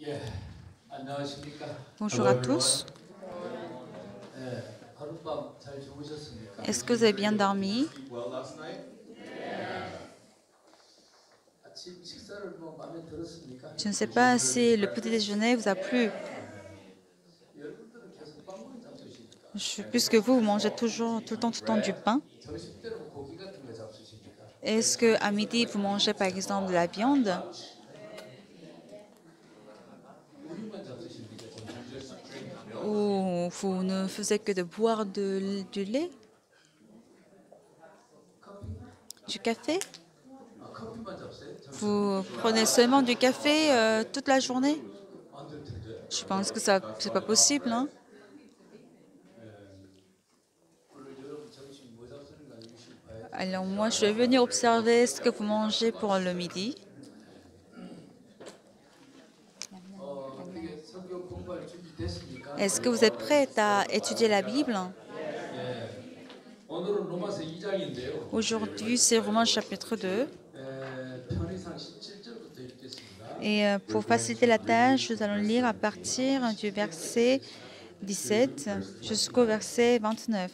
예, 안녕하십니까? Bonjour à Hello, tous. everyone. 예, 하룻밤 잘 주무셨습니까? Est-ce que vous avez bien dormi? Sleep well last night? 아침 식사를 뭐 마음에 들었습니까? Je ne sais pas si le petit déjeuner vous a plu. 여러분들은 계속 빵만 잡수시니까 Puisque vous mangez toujours, tout le temps du pain. 점심 때는 고기 같은 거 잡수십니까? Est-ce qu'à midi, vous mangez par exemple de la viande 우유만 잡수십니까? 점심 ou vous ne faisiez que de boire du lait, 커피? du café? 커피만 잡수세요? 점심 Vous prenez seulement du café toute la journée? 안될 텐데. Je pense que ça, c'est pas possible, hein? 오늘 여러분 점심 뭐 잡수는가 유심 봐야죠. Alors moi, je vais venir observer ce que vous mangez pour le midi. 어떻게 성경 공부할 준비 됐습니까? Est-ce que vous êtes prête à étudier la Bible? 예. 오늘은 로마서 2장인데요. Aujourd'hui, c'est Romains chapitre 2. 편의상 17절부터 읽겠습니다. Et pour faciliter la tâche, nous allons lire à partir du verset 17 jusqu'au verset 29.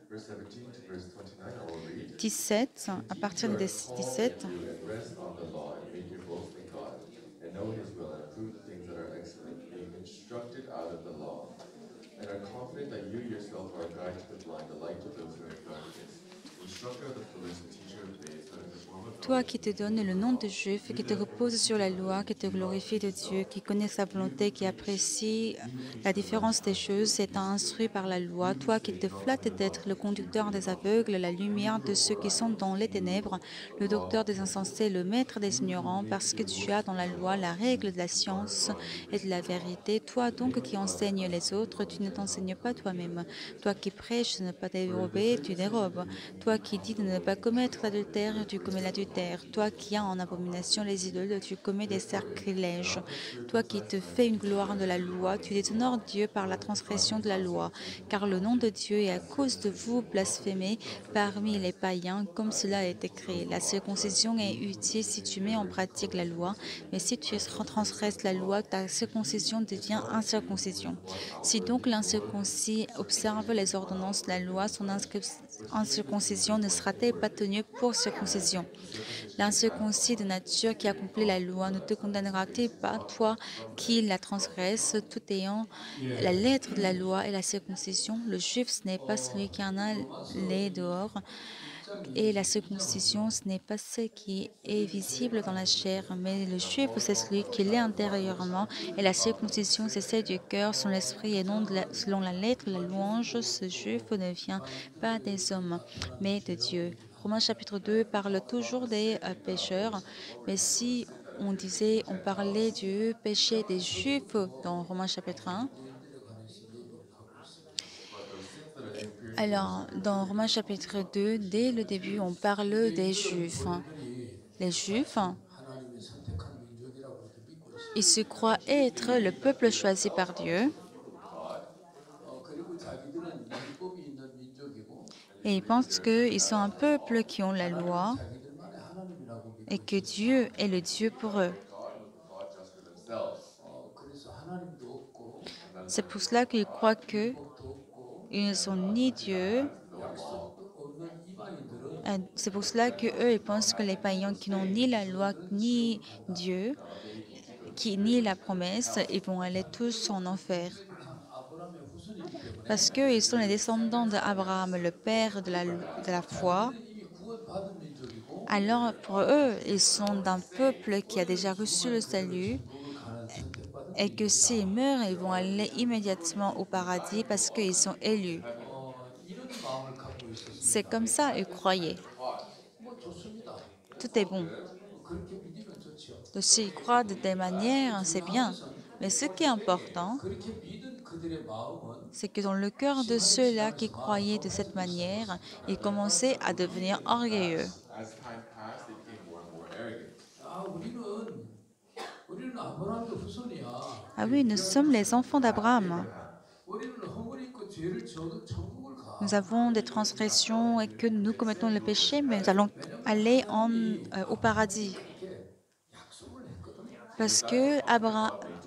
Verse 17 to verse 29, I will read. 17, à partir du 17. You and rest on the law and make your boast in God, and know His will and approve the things that are excellent, being instructed out of the law, and are confident that you yourself are a guide to the blind, a light to those who are in darkness, instructor of the foolish, and teacher of babes, that in the form of Toi qui te donnes le nom de Juif, qui te repose sur la loi, qui te glorifie de Dieu, qui connaît sa volonté, qui apprécie la différence des choses, et t'a instruit par la loi, toi qui te flattes d'être le conducteur des aveugles, la lumière de ceux qui sont dans les ténèbres, le docteur des insensés, le maître des ignorants, parce que tu as dans la loi la règle de la science et de la vérité. Toi donc qui enseignes les autres, tu ne t'enseignes pas toi-même. Toi qui prêches de ne pas dérober, tu dérobes. Toi qui dis de ne pas commettre l'adultère, tu commets l'adultère. Toi qui as en abomination les idoles, tu commets des sacrilèges. Toi qui te fais une gloire de la loi, tu déshonores Dieu par la transgression de la loi. Car le nom de Dieu est à cause de vous blasphémé parmi les païens, comme cela est écrit. La circoncision est utile si tu mets en pratique la loi, mais si tu transgresses la loi, ta circoncision devient incirconcision. Si donc l'incirconcis observe les ordonnances de la loi, son incirconcision ne sera-t-elle pas tenue pour circoncision? L'incirconcis de nature qui accomplit la loi ne te condamnera-t-il pas, toi qui la transgresses, tout ayant la lettre de la loi et la circoncision? Le juif, ce n'est pas celui qui en a les dehors, et la circoncision, ce n'est pas ce qui est visible dans la chair, mais le juif, c'est celui qui l'est intérieurement, et la circoncision, c'est celle du cœur, selon l'esprit et non selon la lettre. La louange, ce juif ne vient pas des hommes, mais de Dieu. Romains chapitre 2 parle toujours des pécheurs, mais si on parlait du péché des Juifs dans Romains chapitre 1, alors dans Romains chapitre 2, dès le début, on parle des Juifs. Les Juifs, 하나님이 선택한 민족이라고 그렇게 믿고 있어요. ils se croient être le peuple choisi par Dieu 그리고 자기들은 율법이 있는 민족이고 et ils pensent qu'ils sont un peuple qui ont la loi 자기들만의 하나님이라고 et 믿고 que Dieu est le Dieu pour eux. 그래서 하나님도 없고 C'est pour cela qu'ils croient qu'ils 법도 없고 ne sont ni Dieu. 약속도 없는 이방인들은 C'est pour cela qu'eux, ils pensent que les païens qui n'ont ni la loi ni Dieu, qui nient la promesse, ils vont aller tous en enfer. 아브라함의 후손이기 때문에 Parce qu'ils sont les descendants d'Abraham, le père de la foi. 이미 구원받은 민족이고 Alors pour eux, ils sont d'un peuple qui a déjà reçu le salut 천국을 가는 선택받은 et que s'ils meurent, ils vont aller immédiatement au paradis parce qu'ils sont élus. 이런 마음을 갖고 있었습니다. C'est comme ça ils croyaient. 뭐 좋습니다. Tout est bon. 그렇게 믿으면 좋죠. Donc s'ils croient de telle manière, c'est bien. Mais ce qui est important, 그렇게 믿은 그들의 마음은 c'est que dans le cœur de ceux-là qui croyaient de cette manière, ils commençaient à devenir orgueilleux. As time passed, they became more and more arrogant. 아 우리는 아브라함의 후손이야. Ah oui, nous sommes les enfants d'Abraham. 우리는 허물이 있고 죄를 지어도 천국을 가. Nous avons des transgressions et que nous commettons le péché, mais nous allons aller au paradis. 이렇게 약속을 했거든요. Parce que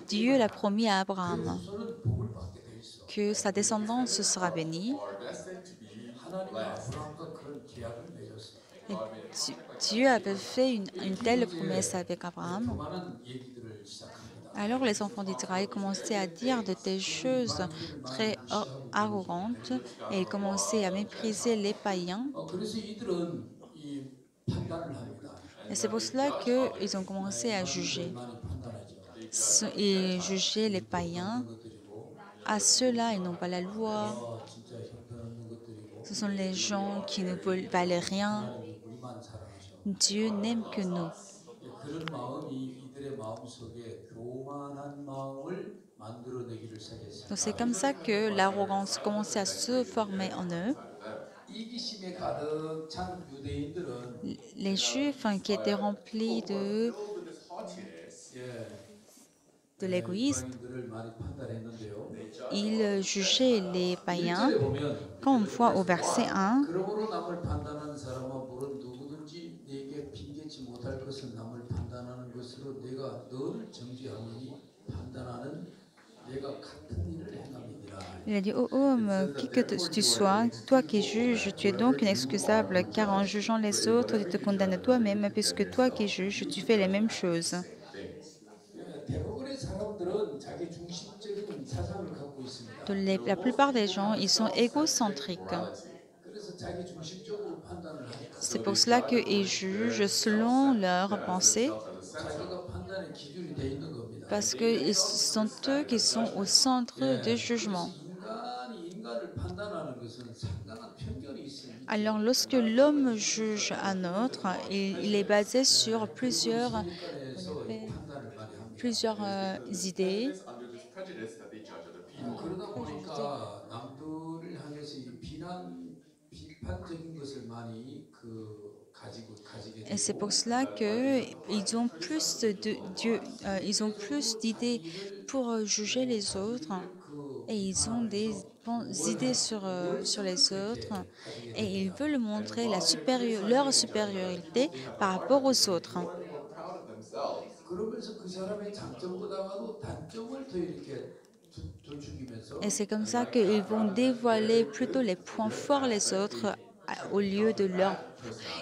Dieu l'a promis à 그 Abraham 후손은 복을 받게 돼 있어. que sa descendance sera Israel bénie. are destined to be 하나님은 blessed. 아브라함과 그런 계약을 맺었어. Et Dieu avait fait une telle promesse avec 더 Abraham. 많은 얘기들을 시작합니다. Alors les enfants d'Israël commençaient à dire de telles choses très arrogantes et ils commençaient à mépriser les païens. 그래서 이들은 이 판단을 합니다. Et c'est pour cela qu'ils ont commencé à juger. 많이 판단하죠. Ils jugeaient les païens. 것들이고, À ceux-là, ils n'ont pas la loi. 진짜 형편없는 것들이고, Ce sont les gens qui ne valent rien. 하나님이 우리만 사랑하셔. Dieu n'aime que nous. 그런 마음이 이들의 마음 속에 교만한 마음을 만들어내기를 시작했어요. Donc c'est comme ça que l'arrogance commençait à se former en eux. 이기심에 가득 찬 유대인들은 Les Juifs qui étaient remplis Filled with this haughtiness, de l'égoïsme, 이방인들을 많이 판단했는데요. ils jugeaient les païens. 1절에 보면 Quand on voit au verset 1, 그러므로 남을 판단하는 사람은 물론 누구든지 네게 핑계치 못할 것은 남을 판단하는 것으로 내가 너를 정죄하노니 판단하는 내가 같은 일을 행함이니라. il a dit, ô homme, qui que tu sois, toi qui juges, tu es donc inexcusable, car en jugeant les autres, tu te condamnes toi-même, puisque toi qui juges, tu fais les mêmes choses. things. 대부분의 사람들은 자기 중심적인 사상을 갖고 있습니다. La plupart des gens, ils sont égocentriques. 그래서 자기 중심적으로 판단을 하니까 C'est pour cela qu'ils jugent selon leurs pensées, 자기가 판단의 기준이 돼 있는 겁니다. parce que sont eux qui sont au centre du jugement. 인간이 인간을 판단하는 것은 상당한 편견이 있습니다. Alors, lorsque l'homme juge un autre, il est basé sur plusieurs idées. Under this prejudice that they judge other people. 그러다 보니까 남들을 향해서 이 비판적인 것을 많이 가지게 Et c'est 되고 pour cela qu'ils ont plus ils ont plus d'idées pour juger les autres et ils ont des idées sur les autres et ils veulent montrer leur supériorité par rapport aux autres. More proud of themselves. 그러면서 그 사람의 장점보다도 단점을 더 이렇게 들추기면서 Et c'est comme ça qu'ils vont dévoiler plutôt les points forts les autres au lieu de leurs.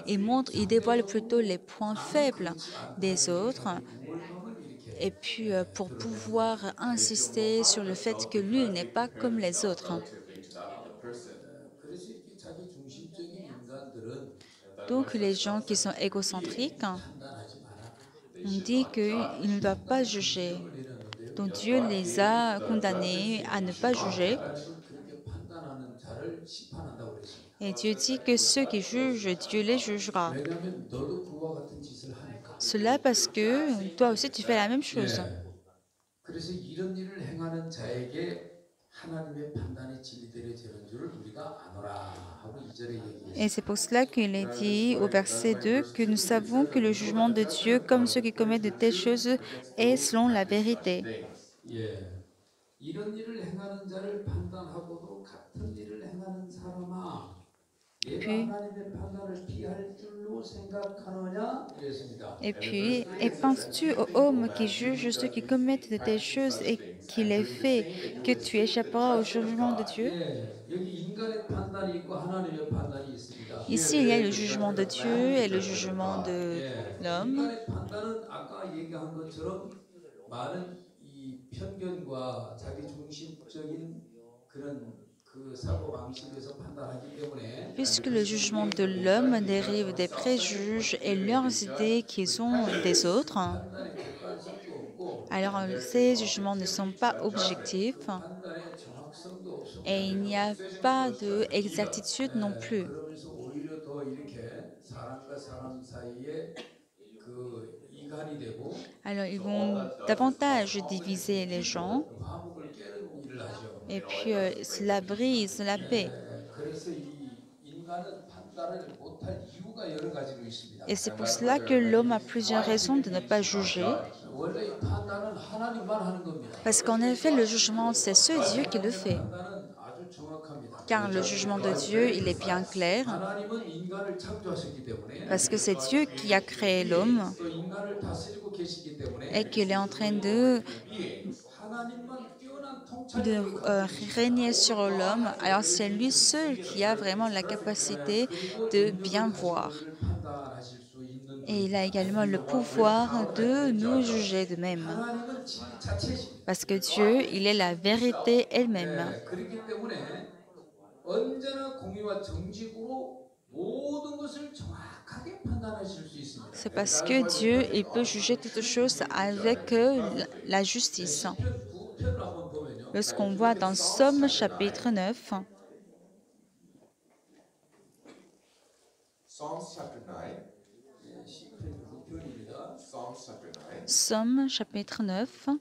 Ils dévoilent plutôt les points faibles des autres 우월감을 이렇게 et puis pour pouvoir insister sur le fait que lui n'est pas comme les autres. Relatively to that other person. 그래서 이렇게 자기 중심적인 인간들은 Donc les gens qui sont égocentriques, 판단하지 마라. on dit qu'ils ne doivent pas juger. 내렸는데요. Donc Dieu les a condamnés à ne pas juger. 하나님은 그렇게 판단하는 자를 심판한다고 그랬습니다. Et Dieu dit que ceux qui jugent, Dieu les jugera. 왜냐하면 너도 그와 같은 짓을 하니까. Cela parce que toi aussi tu fais la même chose. 그래서 이런 일을 행하는 자에게 하나님의 판단이 진리대로 되는 줄을 우리가 아노라 하고 2절에 얘기했습니다. Et c'est pour cela qu'il est dit au verset 2 que nous savons que le jugement de Dieu, comme ceux qui commettent de telles choses, est selon la vérité. 예. 이런 일을 행하는 자를 판단하고도 같은 일을 행하는 사람아 내가 하나님의 판단을 피할 줄로 생각하느냐 이랬습니다. Et puis, et penses-tu aux hommes qui jugent ceux qui commettent de telles choses et qui les fait que tu échapperas au jugement de Dieu? 예. 여기 인간의 판단이 있고 하나님의 판단이 있습니다. Ici, il y a le jugement de Dieu et le jugement de 예. l'homme. 인간의 판단은 아까 얘기한 것처럼 많은 이 편견과 자기 중심적인 그런 그 사고 방식에서 판단하기 때문에 Puisque le jugement de l'homme dérive des préjugés et leurs idées qu'ils ont des autres, 판단의 객관성도 없고 alors ces jugements ne sont pas objectifs 판단의 정확성도 없고 et il n'y a pas d'exactitude non plus. 그러면서 오히려 더 이렇게 사람과 사람 사이에 그 이간이 되고 Alors ils vont davantage diviser les gens 화목을 깨는 일을 하죠. et puis cela brise la paix. 그래서 이 인간은 판단을 못할 이유가 여러 가지로 있습니다. Et c'est pour cela que l'homme a plusieurs raisons de ne pas juger. 원래 이 판단은 하나님만 하는 겁니다. Parce qu'en effet, le jugement, c'est ce Dieu qui le fait. 판단은 아주 정확합니다. car le jugement de Dieu, il est bien clair, 하나님은 인간을 창조하셨기 때문에 parce que c'est Dieu qui a créé l'homme 또 인간을 다스리고 계시기 et 때문에 qu'il est en train de 하나님만 뛰어난 de 통찰력을 갖고 régner 계시고 sur 또 l'homme, 하나님의 alors c'est lui 열심히 seul qui a vraiment la capacité 그리고 de 능력을 bien 가지고 voir. 우리를 판단하실 수 있는 Et il a 분입니다. également le The one with pouvoir power that de can nous judge juger us. de même. 하나님은 진리 자체이십니다. Parce que Dieu, il est la vérité elle-même. 그렇기 때문에 언제나 공의와 정직으로 모든 것을 정확하게 판단하실 수 있습니다. C'est parce que Dieu, il peut juger toutes choses avec la justice. 시편 9편을 한번 보면요. Lorsqu'on voit dans Somme chapitre 9, Psalms chapter 9. 시편 9편입니다. Psalms chapter 9. Somme chapitre 9,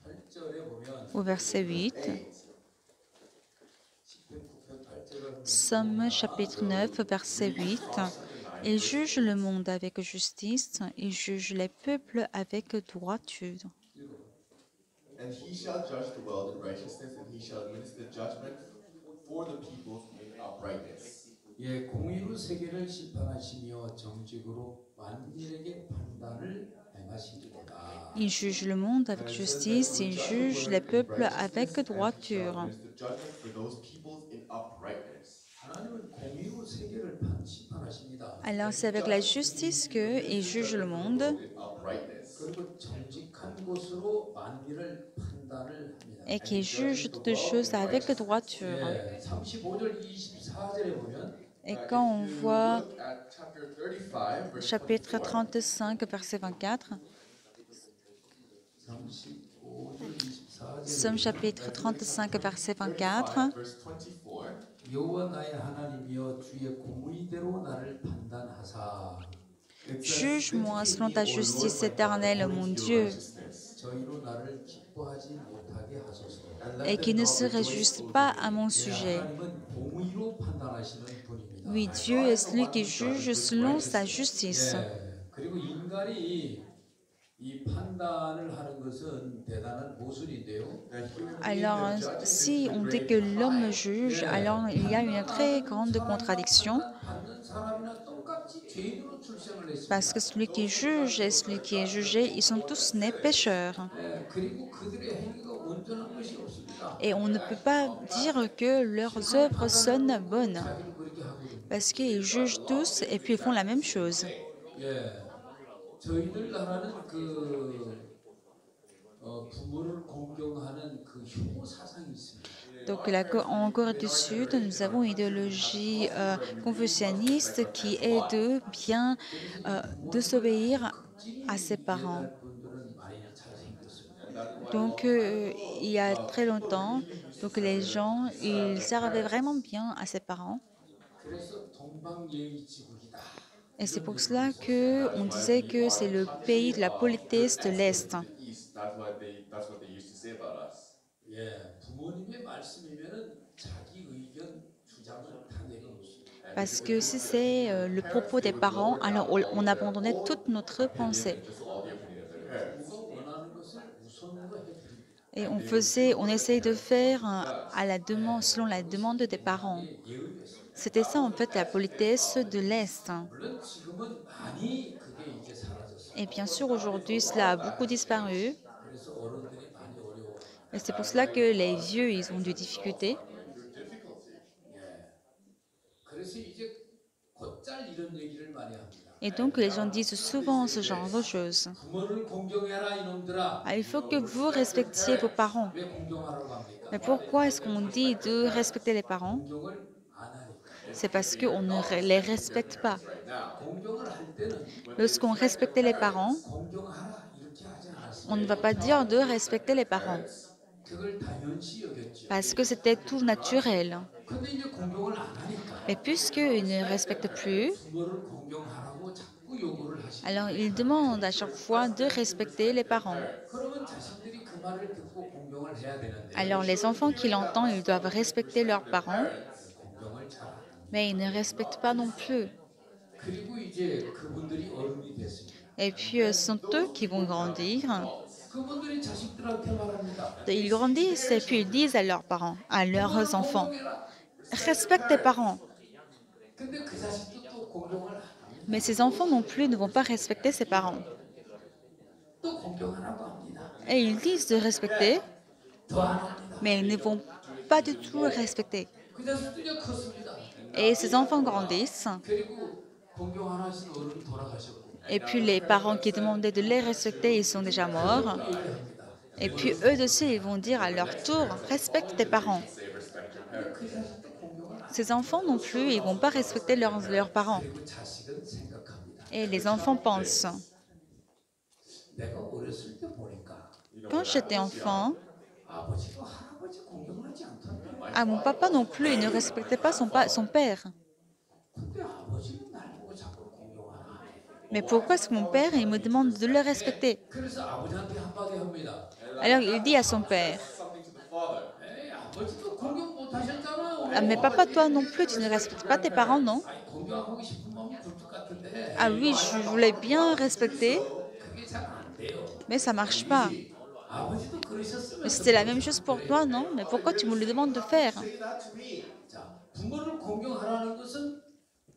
8절에 보면 au verset 8, 8. 시편 9편 8절을 Somme chapitre 9, verset 8, il juge le monde avec justice, il juge les peuples avec droiture. And he shall judge the world in righteousness, and he shall administer judgment for the peoples in uprightness. 예, 공의로 세계를 심판하시며 정직으로 만민에게 판단을 행하시리로다. Il juge le monde avec justice, il juge les peuples avec droiture. Administer judgment for those peoples in uprightness. 하나님은 공의로 세계를 심판하십니다. Alors c'est avec la justice qu'il juge le monde In uprightness. 그리고 정직한 곳으로 만민을 판단을 합니다. et qu'il juge toutes choses avec droiture. 예, 35절 24절에 보면 Et quand on voit Look at chapter 35, verse chapitre 24. 35, verset 24, 35절 24절에 Somme chapitre 35, verset 24, Verse 24. 여호와 나의 하나님이여 주의 공의대로 나를 판단하사 juge-moi selon ta justice éternelle, mon Dieu, 저희로 나를 기뻐하지 못하게 하소서. et qui ne se réjouisse pas à mon sujet. 하나님은 공의로 판단하시는 분입니다. Oui, Dieu est celui qui juge selon sa justice. 예, 그리고 인간이 이 판단을 하는 것은 대단한 모순인데요. Alors, si on dit que l'homme juge, alors il y a une très grande contradiction, 받는 사람이나 똑같이 죄인으로 출생을 했습니다. parce que celui qui juge et celui qui est jugé, ils sont tous nés pécheurs. 예, 그리고 그들의 행위가 온전한 것이 없습니다. Et on ne peut pas dire que leurs œuvres sonnent bonnes, 자기는 그렇게 하거든요. parce qu'ils jugent tous et puis ils font la même chose. 예, 저희들 나라는 부모를 공경하는 그 혐오 사상이 있습니다. Donc en Corée du Sud, nous avons une idéologie confucianiste qui est de bien de s'obéir à ses parents. 분들은 많이 잘 생겼습니다. Donc il y a très longtemps, donc les gens, ils servaient vraiment bien à ses parents. 그래서 동방예의지국이다. Et c'est pour cela qu'on disait que c'est le pays de la politesse de l'Est. East, that's what they used to say about us. 예, 부모님의 말씀이면은 자기 의견 주장은 다 내려놓습니다. Parce que si c'est le propos des parents, alors on abandonnait toute notre pensée. Just all the opinion of their parents. 부모가 원하는 것을 우선으로 해드립니다. Et on essaye de faire à la demande, selon la demande des parents. 예의였습니다. C'était ça en fait la politesse de l'Est. 물론 지금은 많이 그게 이제 사라졌어요. Et bien sûr aujourd'hui cela a beaucoup disparu. 그래서 어른들이 많이 어려워. Et c'est pour cela que les vieux ils ont des difficultés. 예. 그래서 이제 곧잘 이런 얘기를 많이 합니다. Et donc les gens disent souvent ce genre de choses. 부모를 공경해라 이놈들아. Ah, il faut que vous respectiez vos parents. 왜 공경하라고 합니까? Mais pourquoi est-ce qu'on dit de respecter les parents? 공경을 안 하니까. C'est parce qu'on ne les respecte pas. 공경을 할 때는 Lorsqu'on respectait les parents, 공경하라 이렇게 하지 않았어요. on ne va pas dire de respecter les parents, 그걸 당연시 여겼죠. parce que c'était tout naturel. 근데 이제 공경을 안 하니까 Mais puisqu'ils ne respectent plus, 부모를 공경하라고 자꾸 요구를 하시고 alors ils demandent à chaque fois de respecter les parents. 그러면 자신들이 그 말을 듣고 공경을 해야 되는데 Alors les enfants qui l'entendent, ils doivent respecter leurs parents, 공경을 잘 안 합니다. mais ils ne respectent pas non plus. 그리고 이제 그분들이 어른이 됐습니다. Et puis ce sont eux qui vont grandir. 그분들이 자식들한테 말합니다. Ils grandissent et puis ils disent à leurs parents, à leurs 부모를 enfants, 공경해라. respecte tes parents. 근데 그 자식도 또 공경을 안 합니다. Mais ces enfants non plus ne vont pas respecter ses parents. 또 공경하라고 합니다. Et ils disent de respecter, 더 안 합니다. mais ils ne vont pas du tout le respecter. 그 자식도 이제 컸습니다. Et ces enfants grandissent. 그리고 공경 안 하신 어른이 돌아가셨고 Et puis les parents qui demandaient de les respecter, ils sont déjà morts. 얘기합니다. Et puis eux aussi, ils vont dire à leur tour, respecte tes parents. Say respect your parents. 그 자식도 공경을 안 Ces enfants non plus, ils ne vont pas respecter leurs parents. 그리고 자식은 생각합니다. Et les enfants pensent, 내가 어렸을 때 보니까 quand j'étais enfant, 아버지도 할아버지 공경하지 않던데. ah, mon papa non plus, il ne respectait pas son père. 근데 아버지는 날 보고 자꾸 공경하나. Mais pourquoi est-ce que mon père, il me demande de le respecter? 그래서 아버지한테 한마디 합니다. Alors il dit à son père, Something to the father. 에이, 아버지도 공경 못 하셨잖아요. ah, mais papa, toi non plus, tu ne respectes pas tes parents, non? 아니, 공경하고 싶은 마음이 굴뚝 같은데 Ah oui, je voulais bien respecter, 그게 잘 안 돼요. mais ça marche pas. 아버지도 그러셨으면 Mais c'était la même chose pour toi, non? Mais pourquoi tu me le demandes de faire? 자, 부모를 공경하라는 것은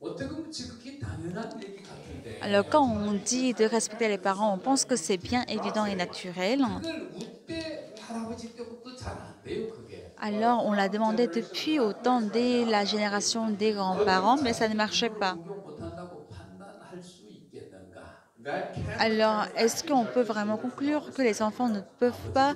어떻게 보면 지극히 당연한 얘기 같은데 Alors quand on dit de respecter les parents, on pense que c'est bien évident et naturel. 그걸 우때 할아버지 때부터 잘 안 돼요 그게. Alors on l'a demandé depuis autant dès la génération des grands-parents, mais ça ne marchait pas. 공경 못한다고 판단할 수 있겠는가? That can Alors est-ce qu'on peut vraiment conclure que les enfants ne peuvent pas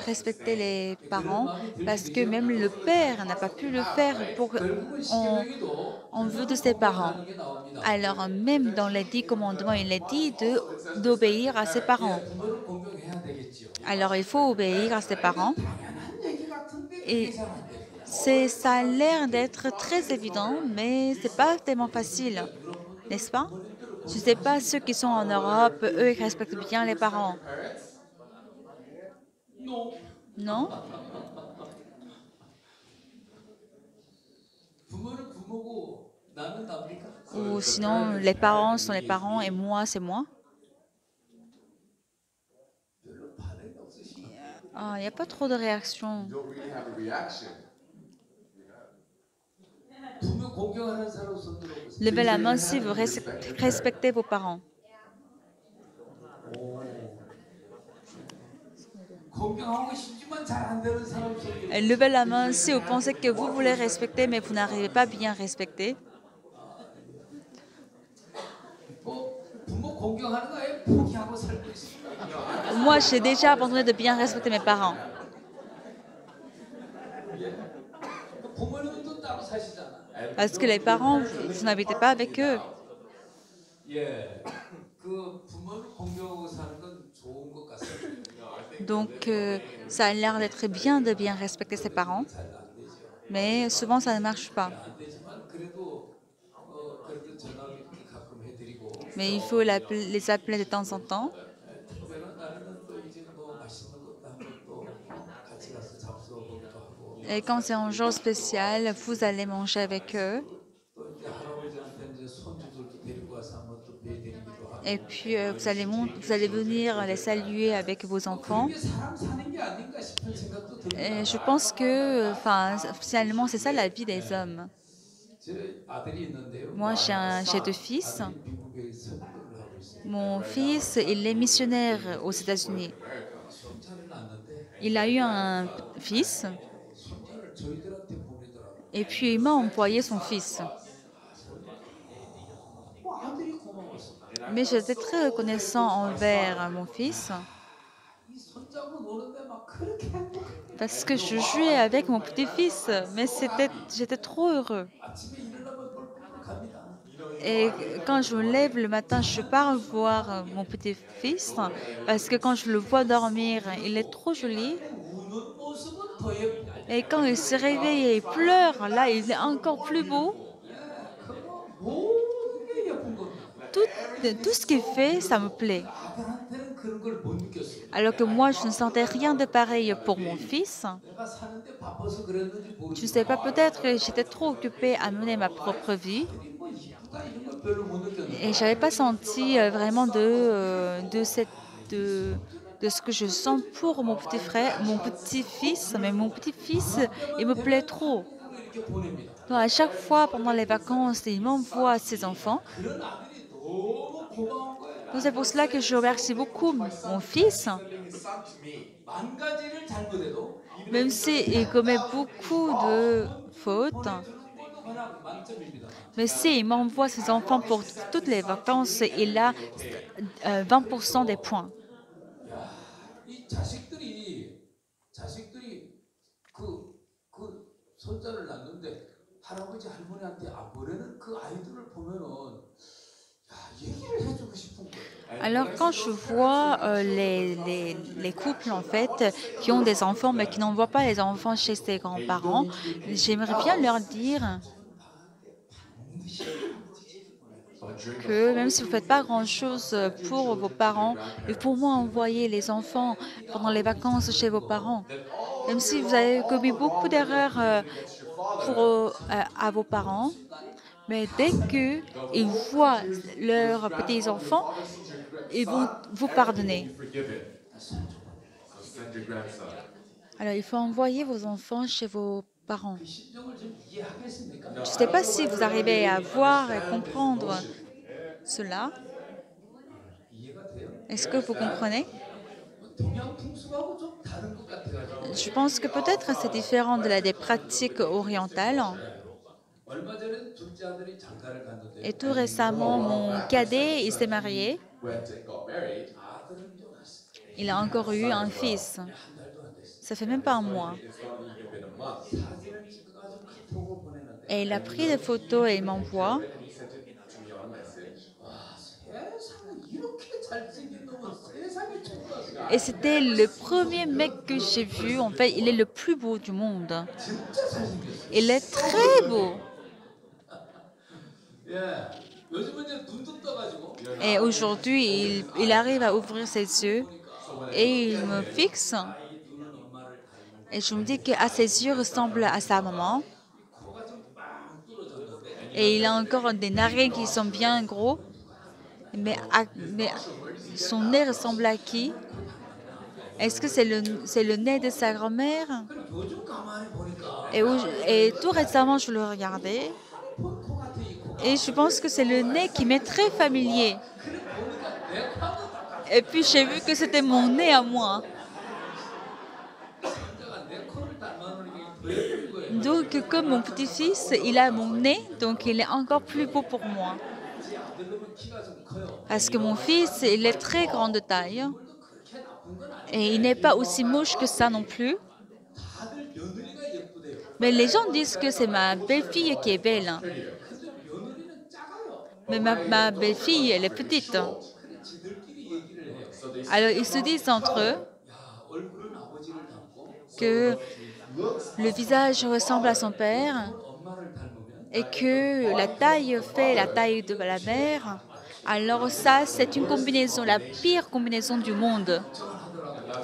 respecter les parents parce que même le père n'a pas pu le faire 결국은 en, 시계명에도 en vue de ses parents. 하는 게 나옵니다. Alors même dans les 10 commandements, il est dit d'obéir à ses parents. 부모를 공경해야 되겠지요. Alors il faut obéir à ses parents. 당연한 얘기 같은데 Et 그게 잘 안 됩니다. ça a l'air d'être très évident, mais c'est pas tellement facile, n'est-ce pas? Je ne sais pas, ceux qui sont en Europe, eux, ils respectent bien les parents. No. Non? 부모는 부모고 나는 납니까? Ou sinon, les parents sont les parents et moi, c'est moi? 별로 반응이 없으시죠? Ah, il n'y a pas trop de réaction. don't really have a reaction. 부모 공경하는 사람 손 들어보세요. Levez la main si vous respectez vos parents. 공경하고 싶지만 잘 안 되는 사람 손 들어보세요. Et levez la main si vous pensez que vous voulez respecter, mais vous n'arrivez pas à bien respecter. 부모 공경하는 거 아예 포기하고 살고 있습니다. Moi, j'ai déjà abandonné de bien respecter mes parents. 부모님은 또 따로 사시잖아. Parce que les parents, vous n'habitez pas avec eux. 예, 그 부모를 공경하고 사는 건 좋은 것 같습니다. Donc, ça a l'air d'être bien de bien respecter ses parents, 잘 안 되죠. mais souvent, ça ne marche pas. 안 되지만 그래도 전화를 이렇게 가끔 해드리고 Mais il faut les appeler de temps en temps. 특별한 날에는 또 이제 뭐 맛있는 것도 한번 또 같이 가서 잡숴보기도 하고 Et quand c'est un jour spécial, vous allez manger avec eux. 또 이제 할아버지한테 이제 손주들도 데리고 와서 한번 또 뵈드리기도 하고 Et puis, vous allez venir les saluer avec vos enfants. 그게 사람 사는 게 아닌가 싶은 생각도 듭니다. Et je pense que, finalement, c'est ça la vie des hommes. 제 아들이 있는데요. Moi, j'ai 2 fils. 아들이 미국에 선교를 하고 있어요. Mon fils, il est missionnaire aux États-Unis. 손자를 낳는데 Il a eu un fils, 손자를 저희들한테 보내더라고요. et puis il m'a envoyé son fils. 아들이 고마웠어. Mais j'étais très reconnaissant envers mon fils 이 손자고 노는데 막 그렇게 행복해. parce que je jouais avec mon petit-fils, mais j'étais trop heureux. 아침에 일어나면 뻘뻘 갑니다. Et quand je me lève le matin, je pars voir mon petit-fils parce que quand je le vois dormir, il est trop joli. 우는 모습은 더 예쁘다. Et quand il se réveille et il pleure, là, il est encore plus beau. 그거 모든 게 예쁜 겁니다. Tout ce qu'il fait, ça me plaît. 아들한테는 그런 걸 못 느꼈어요. Alors que moi, je ne sentais rien de pareil pour mon fils. 내가 사는데 바빠서 그랬는지 Je ne 모르겠어요. sais pas, peut-être que j'étais trop occupée à mener ma propre vie 뭐 이쁘다 이런 걸 별로 못 느꼈는데 et je n'avais pas senti vraiment de de ce que je sens pour mon petit frère, mon petit-fils, mais mon petit-fils, il me plaît trop. 한국으로 이렇게 보냅니다. Donc, à chaque fois pendant les vacances, il m'envoie ses enfants. 그런 아들이 너무 고마운 거예요. Donc, c'est pour cela que je remercie beaucoup mon fils, Sending his son to me. 만 가지를 잘못해도 même s'il commet beaucoup de fautes. 보내주는 것도 그냥 만점입니다. Mais s'il m'envoie ses enfants pour toutes les vacances, il a 20% des points. 야, 이 자식들이 그 손자를 낳는데 할아버지 할머니한테 안 보내는 그 아이들을 보면은 야, 얘기를 해주고 싶은 거예요. Alors, quand je vois les couples, en fait, qui ont des enfants, mais qui n'envoient pas les enfants chez ses grands-parents, j'aimerais bien leur dire que même si vous ne faites pas grand-chose pour vos parents, et pour moi, envoyer les enfants pendant les vacances chez vos parents, même si vous avez commis beaucoup d'erreurs à vos parents, mais dès qu'ils voient leurs petits-enfants, ils vont vous pardonner. Forgive it. So send your grandson. Alors, il faut envoyer vos enfants chez vos parents. 그 심정을 좀 이해하겠습니까? Je ne sais pas si vous arrivez à voir et comprendre cela. 이해가 돼요? Est-ce que vous comprenez? 동양 풍습하고 좀 다른 것 같아가지고 Je pense que peut-être c'est différent des pratiques orientales. 얼마 전에 둘째 아들이 장가를 갔는데 Et tout récemment, mon cadet, il s'est marié. Went and got married. 아들은 좀 왔어요. Il a encore eu un fils. 한 달도 안 됐어요. Ça fait même pas un mois. It's not even been a month. 사진을 찍어가지고 카톡으로 보내는데 Et il a pris des photos et il m'envoie. And he sent it to me on message. 와 세상에 이렇게 잘생긴 놈은 세상에 처음 Et c'était le premier mec que j'ai vu. En fait, il est le plus beau du monde. 진짜 잘생겼어요. Il est très beau. 예. 요즘은 이제 눈도 떠가지고 Et aujourd'hui, il arrive à ouvrir ses yeux et il me fixe. 이 눈은 엄마를 닮은 Et je me dis qu'à ses yeux ressemble à sa maman. 코가 좀 빵 뚫어졌는데 Et il a encore des narines qui sont bien gros. Mais son nez ressemble à qui? Est-ce que c'est le nez de sa grand-mère? 그럼 요즘 가만히 보니까 Et tout récemment, je le regardais. 본 코 같아 이 코가. Et je pense que c'est le nez qui m'est très familier. 그래 보니까 내 코하고 똑같아. Et puis j'ai vu que c'était mon nez à moi. 손자가 내 코를 닮아오는 게 더 예쁜 거예요. Donc comme mon petit-fils, il a mon nez, donc il est encore plus beau pour moi. 제 아들 놈은 키가 좀 커요. Parce que mon fils, il est très grand de taille. 물도 그렇게 나쁜 건 아니에요. Et il n'est pas aussi moche que ça non plus. 다들 며느리가 예쁘대요. Mais les gens disent que c'est ma belle-fille qui est belle. 근데 며느리는 작아요. Mais ma belle-fille, elle est petite. 근데 지들끼리 얘기를 해요. Alors ils se disent entre eux 야 얼굴은 아버지를 닮고 que le visage ressemble à son père 엄마를 닮으면 et que la taille fait la taille de la mère. Alors ça, c'est une combinaison, la pire combinaison du monde.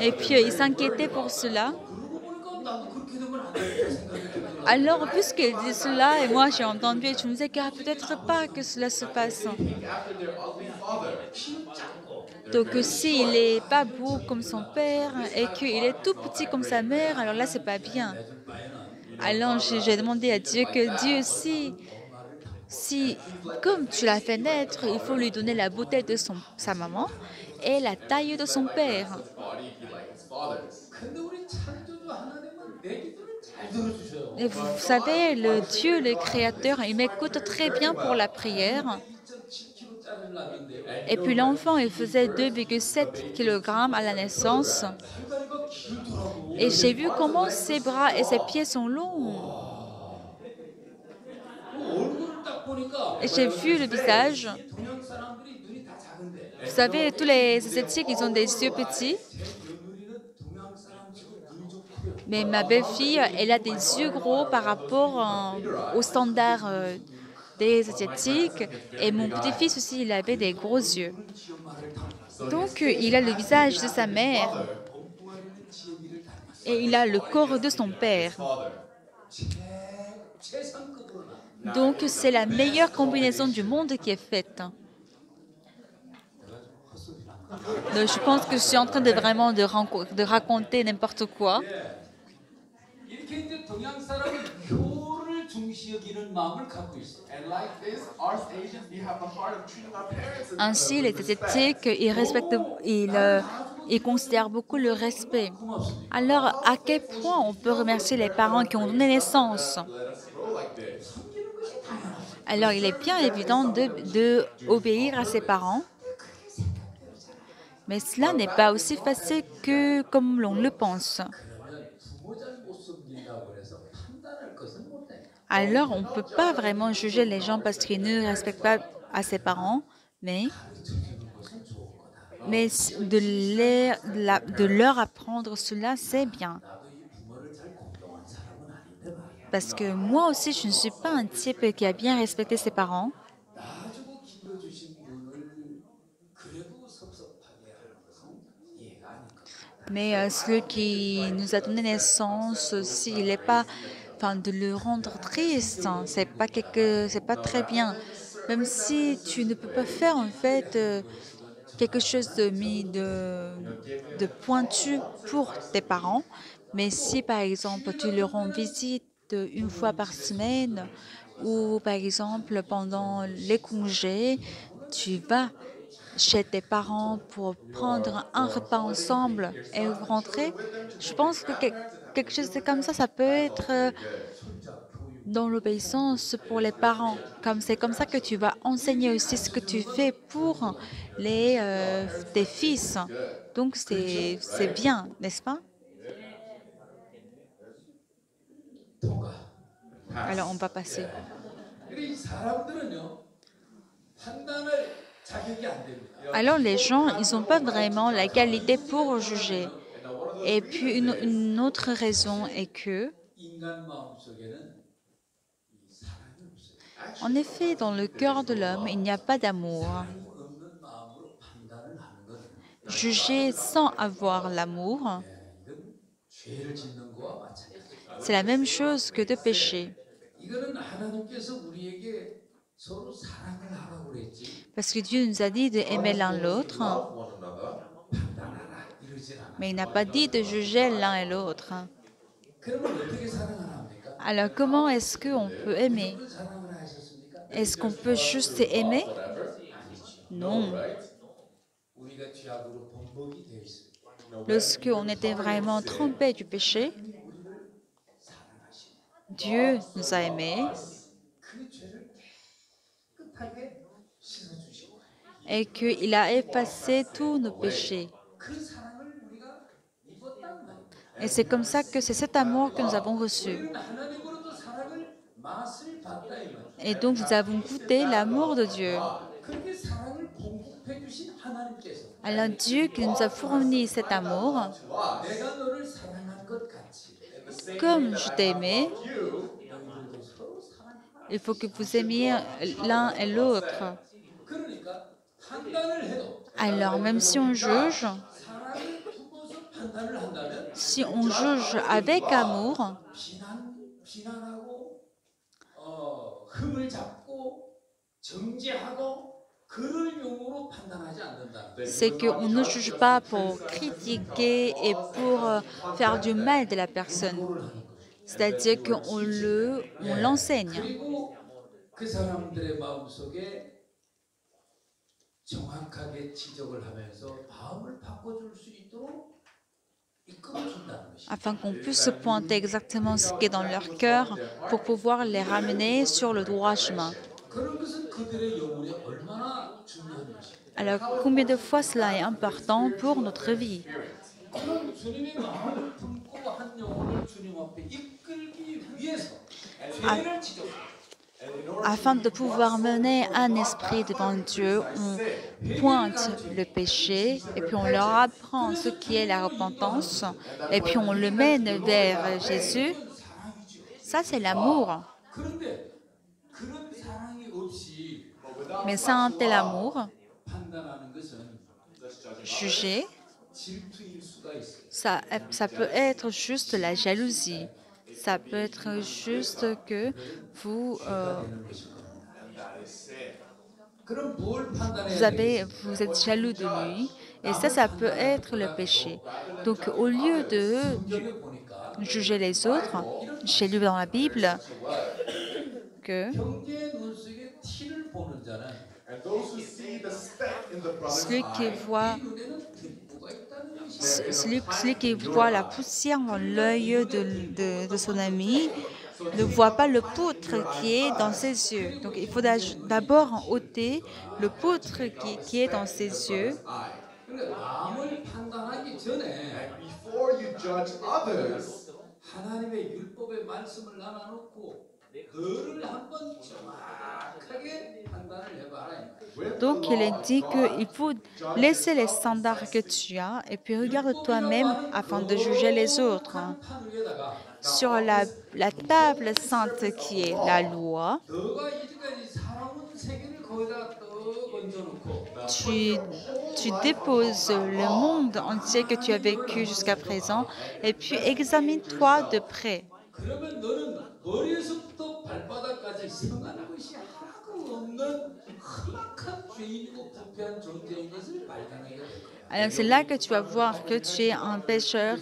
Et puis ils s'inquiétaient pour cela. 그러고 보니까 나도 그렇게 되면 안 되겠다 생각이 들더라고요. Alors, puisqu'ils disent cela, et moi j'ai entendu, et je me disais que peut-être pas que cela se passe. After their ugly father. Donc, s'il n'est pas beau comme son père et qu'il est tout petit comme sa mère, alors là, c'est pas bien. Alors, j'ai demandé à Dieu que Dieu, si, comme tu l'as fait naître, il faut lui donner la beauté de sa maman et la taille de son père. Body be like his father's. 근데 우리 창조주 하나님은 내 기도를 잘 들어주셔요. Et vous savez, le Dieu, le Créateur, il m'écoute très bien pour la prière. 2.7kg짜리를 낳는데 Et puis l'enfant, il faisait 2,7 kg à la naissance. 팔다리가 길더라고. Et j'ai vu comment ses bras et ses pieds sont longs. 얼굴을 딱 보니까 Et j'ai vu le visage. 동양 사람들이 눈이 다 작은데 Vous savez, tous les Asiatiques, ils ont des yeux petits. 제 며느리는 동양 사람치고 눈이 좀 커요. Mais ma belle-fille, elle a des yeux gros par rapport aux standards des Asiatiques. Et mon petit-fils aussi, il avait des gros yeux. 지 엄마를 닮았어. Donc, il a le visage de sa mère 엉뚱하리는 지 언니를 닮았어. et il a le corps de son père. Father. 최상급으로 나. Donc, c'est la meilleure combinaison du monde qui est faite. 내가 좀 헛소리를 한 Donc, je pense que je suis en train de vraiment de raconter n'importe quoi. 예. 이렇게 이제 동양 사람은 효를 중시 여기는 마음을 갖고 있어요. And like this, us Asians, we have the heart of treating our parents Ainsi, les with respect. Asiatiques, ils considèrent beaucoup le respect. 고맙습니다. Alors, à quel point on peut remercier les parents qui ont donné naissance? Let us grow like this. 섬기는 것이 당연하죠. Alors, il est bien évident de obéir à ses parents, 그렇게 생각되잖아요. mais cela n'est pas aussi facile que comme l'on le pense. 그러면 부모 잘못 섬긴다고 해서 판단할 것은 못 돼. Alors, on ne peut pas vraiment juger les gens parce qu'ils ne respectent pas à ses parents, mais, 가르쳐주는 것은 좋은 거다. mais de leur apprendre cela, c'est bien. 나도 이 부모를 잘 공경한 사람은 아닌데 말이야. Parce que moi aussi, je ne suis pas un type qui a bien respecté ses parents. 낳아주고 길러주신 분을 그래도 섭섭하게 하는 것은 이해가 아닐 겁니다. Mais celui qui nous a donné naissance, s'il n'est pas, enfin, de le rendre triste, hein, c'est pas très bien. Même si tu ne peux pas faire en fait quelque chose de pointu pour tes parents, mais si par exemple tu leur rends visite une fois par semaine ou par exemple pendant les congés, tu vas chez tes parents pour prendre un repas ensemble et rentrer, je pense que quelque chose de comme ça peut être dans l'obéissance pour les parents. Comme c'est comme ça que tu vas enseigner aussi ce que tu fais pour tes fils. Donc c'est bien, n'est-ce pas? 통과. Alors on va passer. 이 사람들은요 판단할 자격이 안 됩니다. Alors les gens, ils n'ont pas vraiment la qualité pour juger. Et puis une autre raison est que, 인간 마음 속에는 이 사랑이 없어요. en effet, dans le cœur de l'homme, il n'y a pas d'amour. 사랑이 없는 마음으로 판단을 하는 건 Juger sans avoir l'amour, 이건 죄를 짓는 거와 마찬가지예요. c'est la même chose que de pécher. 이거는 하나님께서 우리에게 서로 사랑을 하라고 그랬지 Parce que Dieu nous a dit d'aimer l'un l'autre, Love one another. 판단하라 이러진 않아. mais il n'a pas dit de juger l'un et l'autre. 그러면 어떻게 사랑을 합니까? Alors comment est-ce qu'on peut aimer? 무슨 사랑을 하셨습니까? Est-ce qu'on peut juste aimer? Non. 우리가 죄악으로 범벅이 되어 있어요. Lorsqu'on était vraiment trempé du péché, Dieu nous a aimés 그 죄를 깨끗하게 씻어주시고 et qu'il a effacé tous nos péchés. 그 사랑을 우리가 입었단 말이에요. Et c'est comme ça que c'est cet amour que nous avons reçu. 우리는 하나님으로부터 사랑을 맛을 봤다 이 말이에요. Et donc nous avons goûté l'amour de Dieu. 그렇게 사랑을 공급해 주신 하나님께서 Alors Dieu qui nous a fourni cet amour, 내가 너를 사랑한 것 같이 comme je t'ai aimé, 너희들도 서로 사랑하라. il faut que vous aimiez l'un et l'autre. 그러니까 판단을 해도 Alors même si on juge, 사랑을 품어서 판단을 한다면 si on juge avec amour, 비난하고 흠을 잡고 정죄하고 그럴 용으로 판단하지 않는다. c'est qu'on ne juge pas pour critiquer et pour faire du mal de la personne. C'est-à-dire qu'on l'enseigne. 그리고 그 사람들의 마음속에 정확하게 지적을 하면서 마음을 바꿔줄 수 있도록 이끌어준다는 것이. Afin qu'on puisse pointer exactement ce qui est dans leur cœur pour pouvoir les ramener sur le droit chemin. 그런 것은 그들의 영혼에 얼마나 중요한 것입니다. Alors combien de fois cela est important pour notre vie? 그런 주님의 마음을 품고 한 영혼을 주님 앞에 이끌기 위해서 죄를 지적합니다. Afin de pouvoir mener un esprit devant Dieu, on pointe le péché et puis on leur apprend ce qui est la repentance et puis on le mène vers Jésus. Ça, c'est l'amour. 그런데 그런 사랑이 없이 Mais sans un tel amour, 판단하는 것은 juger, 질투일 수가 있어요. ça peut être juste la jalousie. Ça peut être juste que vous, 되는 것일 겁니다. 그럼 뭘 판단해야 되겠어요? vous êtes jaloux de lui Et ça peut être le péché. Donc, au lieu de 성경에 보니까 juger les autres, j'ai lu dans la Bible que 형제의 눈 속에 티를 보는 자는 And those who see the speck in the brother's celui qui eye, voit, 네 눈에는 뒷부가 있다는 것이야. celui qui voit la poussière dans l'œil de son ami ne voit pas le poutre qui est dans ses yeux. Donc, il faut d'abord ôter le poutre qui est dans ses yeux. eye. 그러니까 남을 판단하기 전에 And before you judge others, 하나님의 율법의 말씀을 나눠놓고 너를 한번 정확하게 판단을 해봐라. with Donc, the il law est of dit God, qu'il faut laisser les standards que tu as et puis regarde toi-même afin de juger les autres. 판 위에다가 Sur la table sainte qui est la loi, 너가 이제까지 살아온 세계를 거기다 떡 얹어놓고 tu déposes le monde entier que tu as vécu jusqu'à présent et puis examine-toi de près. 그러면 너는 머리에서부터 발바닥까지 성한 것이 하나도 없는 험악한 죄인이고 부패한 존재인 것을 발견하게 될 거야. Alors c'est là que tu vas voir que tu es un pécheur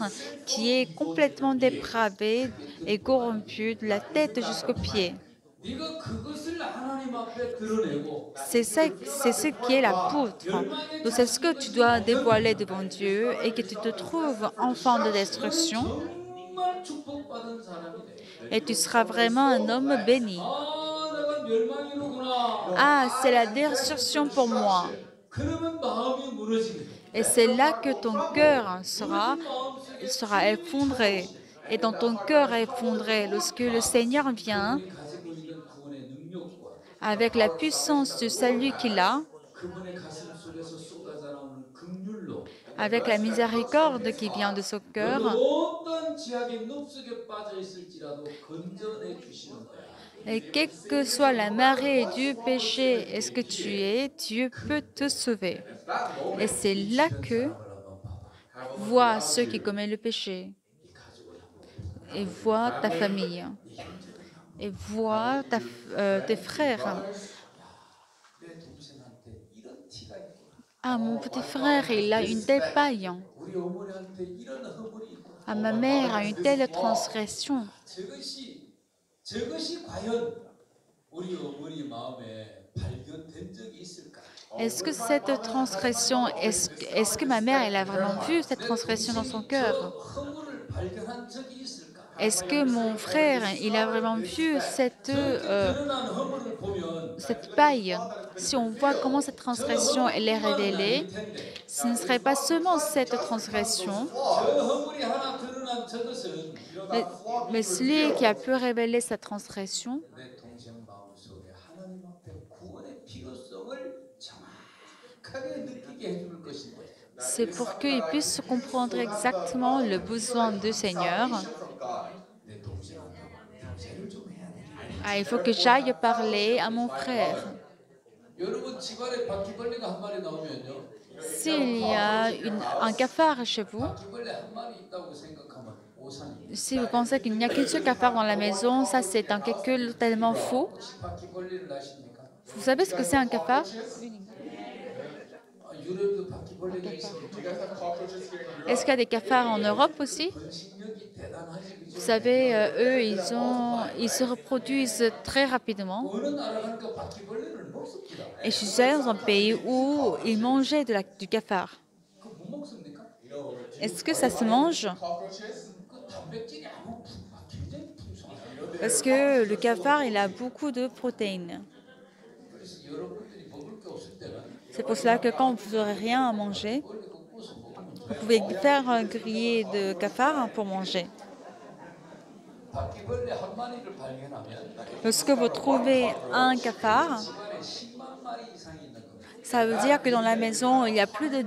qui est complètement dépravé et corrompu de la tête jusqu'aux pieds. 네가 그것을 하나님 앞에 드러내고 C'est ce qui est la poutre. Donc c'est ce que tu dois dévoiler devant Dieu et que tu te trouves enfant de destruction 정말 축복받은 사람이 돼. et tu seras vraiment un homme béni. 아, 내가 멸망이로구나. Ah, c'est la destruction pour moi. 그러면 마음이 무너지게 돼. Et c'est là que ton cœur sera effondré. Et dans ton cœur effondré, lorsque le Seigneur vient 그분이 가지고 있는 구원의 능력과 avec la puissance du salut qu'il a, 그분의 가슴 속에서 쏟아져 나오는 긍휼로 avec la miséricorde qui vient de son cœur, 어떤 지하의 늪속에 빠져 있을지라도 건져내 주시는 거야. et quelle que soit la marée du péché et ce que tu es, Dieu peut te sauver. Et c'est là que vois ceux qui commettent le péché, et vois ta famille, et vois tes frères. 내 동생한테 이런 티가 있고 Ah, mon petit frère, il a une telle paille. 우리 어머니한테 이런 허물이 있고 Ah, ma mère a une telle transgression. 저것이 과연 우리 어머니 마음에 발견된 적이 있을까? Est-ce que cette transgression, est-ce que ma mère, elle a vraiment vu cette transgression dans son cœur? 저 허물을 발견한 적이 있을까? Est-ce que mon frère, il a vraiment vu 드러난 허물을 보면 cette paille? Si on voit comment cette transgression, elle est révélée, ce ne serait pas seulement cette transgression, 저 허물이 하나 드러난 저것은 mais celui qui a pu révéler cette transgression, 내 동생 마음속에 하나님 앞에 구원의 필요성을 정확하게 느끼게 해줄 것인데 c'est pour qu'il puisse comprendre exactement le besoin du Seigneur. 내 동생한테 교제를 좀 해야 돼. Ah, il faut que j'aille parler à mon frère. 여러분 집안에 바퀴벌레가 한 마리 나오면요. S'il y a un cafard chez vous, 바퀴벌레 한 마리 있다고 생각하면 오산입니다. si vous pensez qu'il n'y a qu'un seul cafard dans la maison, ça c'est un calcul tellement faux. 혹시 바퀴벌레를 아십니까? Vous savez ce que c'est un cafard? 유럽도 바퀴벌레가 있습니다. you guys have cockroaches here in Europe? Est-ce qu'il y a des cafards en Europe aussi? 번식력이 대단하지. Vous savez, eux, ils se reproduisent très rapidement. 어느 나라 가니까 바퀴벌레를 먹습니다. Et je suis allée dans un pays où ils mangeaient du cafard. 그거 못 먹습니까? Est-ce que ça se mange? Cockroaches? 그 단백질이 아무 굉장히 풍성해요. Parce que le cafard, il a beaucoup de protéines. 그래서 여러분들이 먹을 게 없을 때는 C'est pour cela que quand vous n'aurez rien à manger, 벌레 그 구워서 먹으면 vous pouvez faire un grillé de cafard pour manger. 바퀴벌레 한 마리를 발견하면 Lorsque vous trouvez un cafard, 집안에 10만 마리 이상이 있는 겁니다. ça veut dire que dans la maison, il y a plus de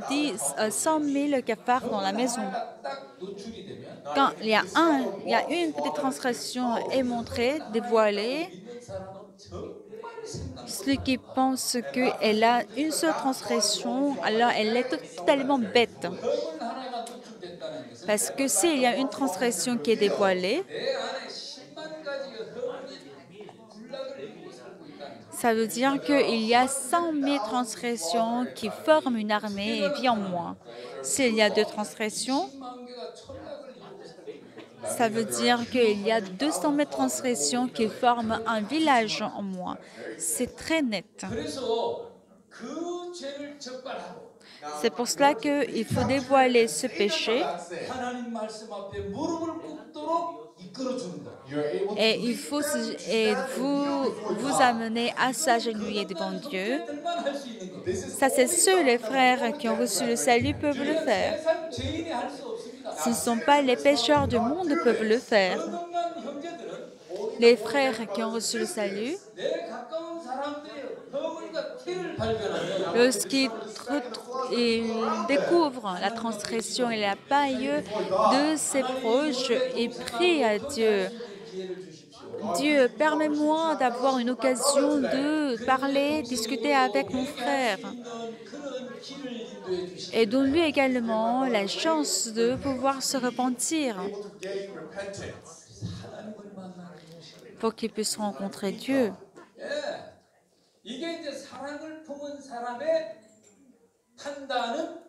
100 000 cafards dans la maison. 딱 노출이 되면 Quand il y a une petite transgression est montrée, dévoilée, 믿는 사람은 정말 생각. celui qui pense qu'elle a une seule transgression, alors elle est totalement bête. 허물 하나가 노출됐다는 것은 Parce que s'il y a une transgression qui est dévoilée, 내 안에 10만 가지 허물이 군락을 이루고 살고 있다는 것. Ça veut dire qu'il y a 100 000 transgressions qui forment une armée et vivent en moi. S'il y a 2 transgressions, 20만 개가 천락을 이루고 살아있는 ça veut dire qu'il y a 200 000 transgressions qui forment un village en moi. C'est très net. 그래서 그 죄를 적발하고 C'est pour cela qu'il faut dévoiler ce péché 하나님 말씀 앞에 무릎을 꿇도록 이끌어 주는 거예요. et il faut vous amener à s'agenouiller devant Dieu. 들만 할 수 있는 거예요. Ça, c'est seuls les frères qui ont reçu le salut peuvent le faire. 세상 죄인이 할 수 없습니다. Ce ne sont pas les pécheurs du monde qui peuvent le faire. 거듭난 형제들은 Les frères qui ont reçu le salut, 내 가까운 사람들의 허물과 티를 발견하면 lorsqu'ils ils découvrent la transgression et la paille de ses proches, ils prient à Dieu. 기회를 주십시오. Dieu, permets-moi d'avoir une occasion de parler, discuter avec mon frère. 있는 그런 길을 인도해 주십시오. Et donne-lui également la chance de pouvoir se repentir 하나님을 만나는 것이. pour qu'il puisse rencontrer Dieu. 예. 이게 이제 사랑을 품은 사람의 판단은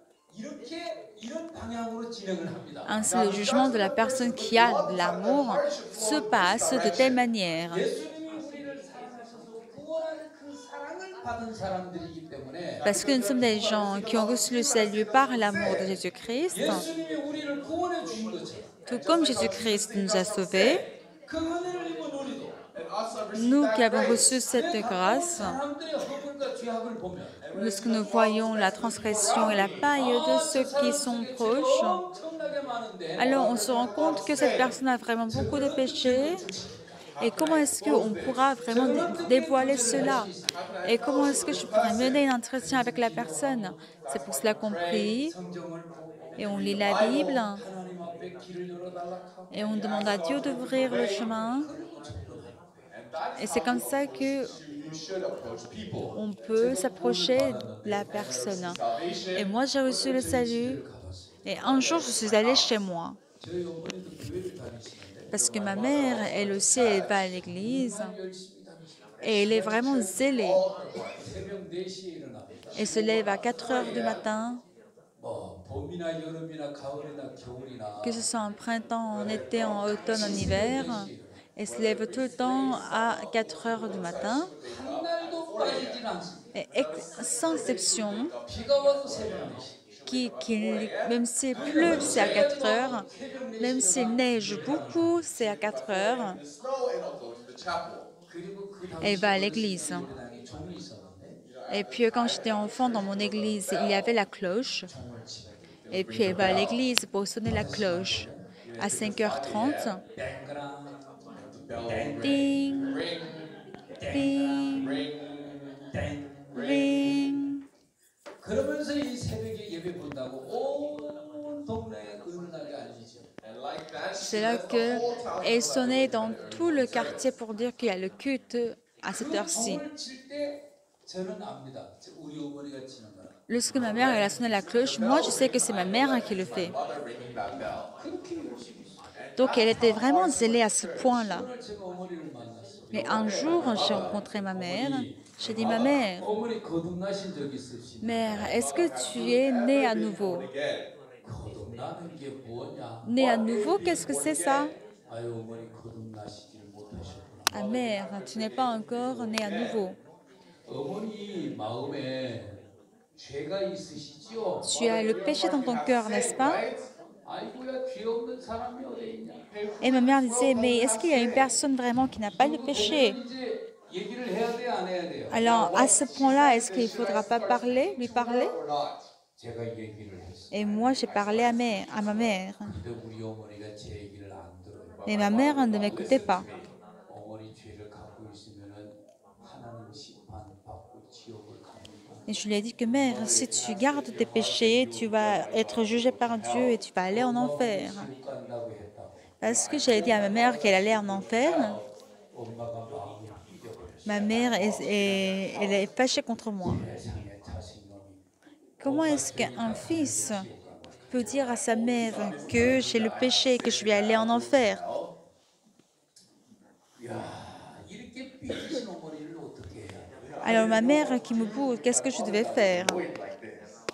이런 방향으로 진행을 합니다. Ainsi, le jugement de la personne qui a de l'amour se passe de telle manière. 예수님이 우리를 사랑하셔서 구원하는 그 사랑을 받은 사람들이기 때문에 Parce que nous sommes des gens qui ont reçu le salut par l'amour de Jésus-Christ, 예수님이 우리를 구원해 주신 것처럼 tout comme Jésus-Christ nous a sauvés, 그 은혜를 입은 우리도 nous qui avons reçu cette grâce, 사람들의 허물과 죄악을 보면 lorsque nous voyons la transgression et la paille de ceux qui sont proches, 엄청나게 많은데 alors on se rend compte que cette personne a vraiment beaucoup de péchés. Et comment est-ce qu'on pourra vraiment dévoiler cela? Et comment est-ce que je pourrais mener un entretien avec la personne? C'est pour cela qu'on prie 성경을 보고 et on lit la Bible 하나님 앞에 길을 열어달라 하고 et on demande à Dieu d'ouvrir le chemin. Et c'est comme ça que on peut s'approcher de la personne. Et moi, j'ai reçu le salut. Et un jour, je suis allée chez moi. 저희 어머니도 교회를 다니시는데 Parce que ma mère, elle aussi, elle va à l'église. 열심히 다니시고 Et elle est vraiment zélée. 새벽 4시에 일어납니다. Elle se lève à 4 heures du matin, 뭐 봄이나 여름이나 가을이나 겨울이나 que ce soit en printemps, en été, en automne, en hiver. Elle se lève tout le temps à 4 heures du matin. 한 날도 빠지진 않습니다. Et sans exception, 비가 와도 새벽 4시. même s'il pleut, c'est à 4 heures. Même s'il neige beaucoup, c'est à 4 heures. 그리고 그 Elle va à l'église. 당시 종이 있었는데 Et puis quand j'étais enfant, dans mon église, il y avait la cloche. 종을 치고 Et puis elle va à l'église pour sonner la cloche. À 5h30, 땡그랑 ding, ding, ring. 그러면서 이 새벽에 예배 본다고 온 동네에 은은하게 알리죠. C'est là qu'elle sonnait dans tout le quartier pour dire qu'il y a le culte à cette heure-ci. 종을 칠 때 저는 압니다. 우리 어머니가 치는 거라. Lorsque ma mère elle a sonné la cloche, moi je sais que c'est ma mère qui le fait. 그렇게 열심히 있어요. Donc elle était vraiment zélée à ce point-là. 오늘 제가 어머니를 만났어요. Mais un jour, j'ai rencontré ma mère. J'ai dit, ma mère, 어머니 거듭나신 적 있으시죠? mère, est-ce que tu es née à nouveau? 거듭나는 게 뭐냐? Née à nouveau, qu'est-ce que c'est ça? 아유 어머니 거듭나시지를 못하셨구나. Ah mère, tu n'es pas encore née à nouveau. 어머니 마음에 죄가 있으시죠? Tu as le péché dans ton cœur, n'est-ce pas? 아이고야 죄 없는 사람이 어디 있냐? Et ma mère disait, mais est-ce qu'il y a une personne vraiment qui n'a pas de péché? 이제 얘기를 해야 돼, 안 해야 돼요? Alors, à ce point-là, est-ce qu'il ne faudra pas parler, lui parler? 제가 얘기를 했어요. Et moi, j'ai parlé à ma mère. 근데 우리 어머니가 제 얘기를 안 들어요. Mais ma mère ne m'écoutait pas. 어머니 죄를 갖고 있으면은 하나님 심판 받고 지옥을 갑니다. Et je lui ai dit que mère, si tu gardes tes péchés, tu vas être jugée par Dieu et tu vas aller en enfer. 지옥 간다고 했다고. Parce que j'avais dit à ma mère qu'elle allait en enfer. 엄마가 마음이 삐져버렸어요. Ma mère, elle est fâchée contre moi. 세상에 자식 놈이. Comment est-ce qu'un fils peut dire à sa mère que j'ai le péché et que je vais aller en enfer? 야, 이렇게 삐지신 어머니를 어떻게 해야 돼? Alors ma mère qui me pousse, qu'est-ce que je devais faire? Do it like this.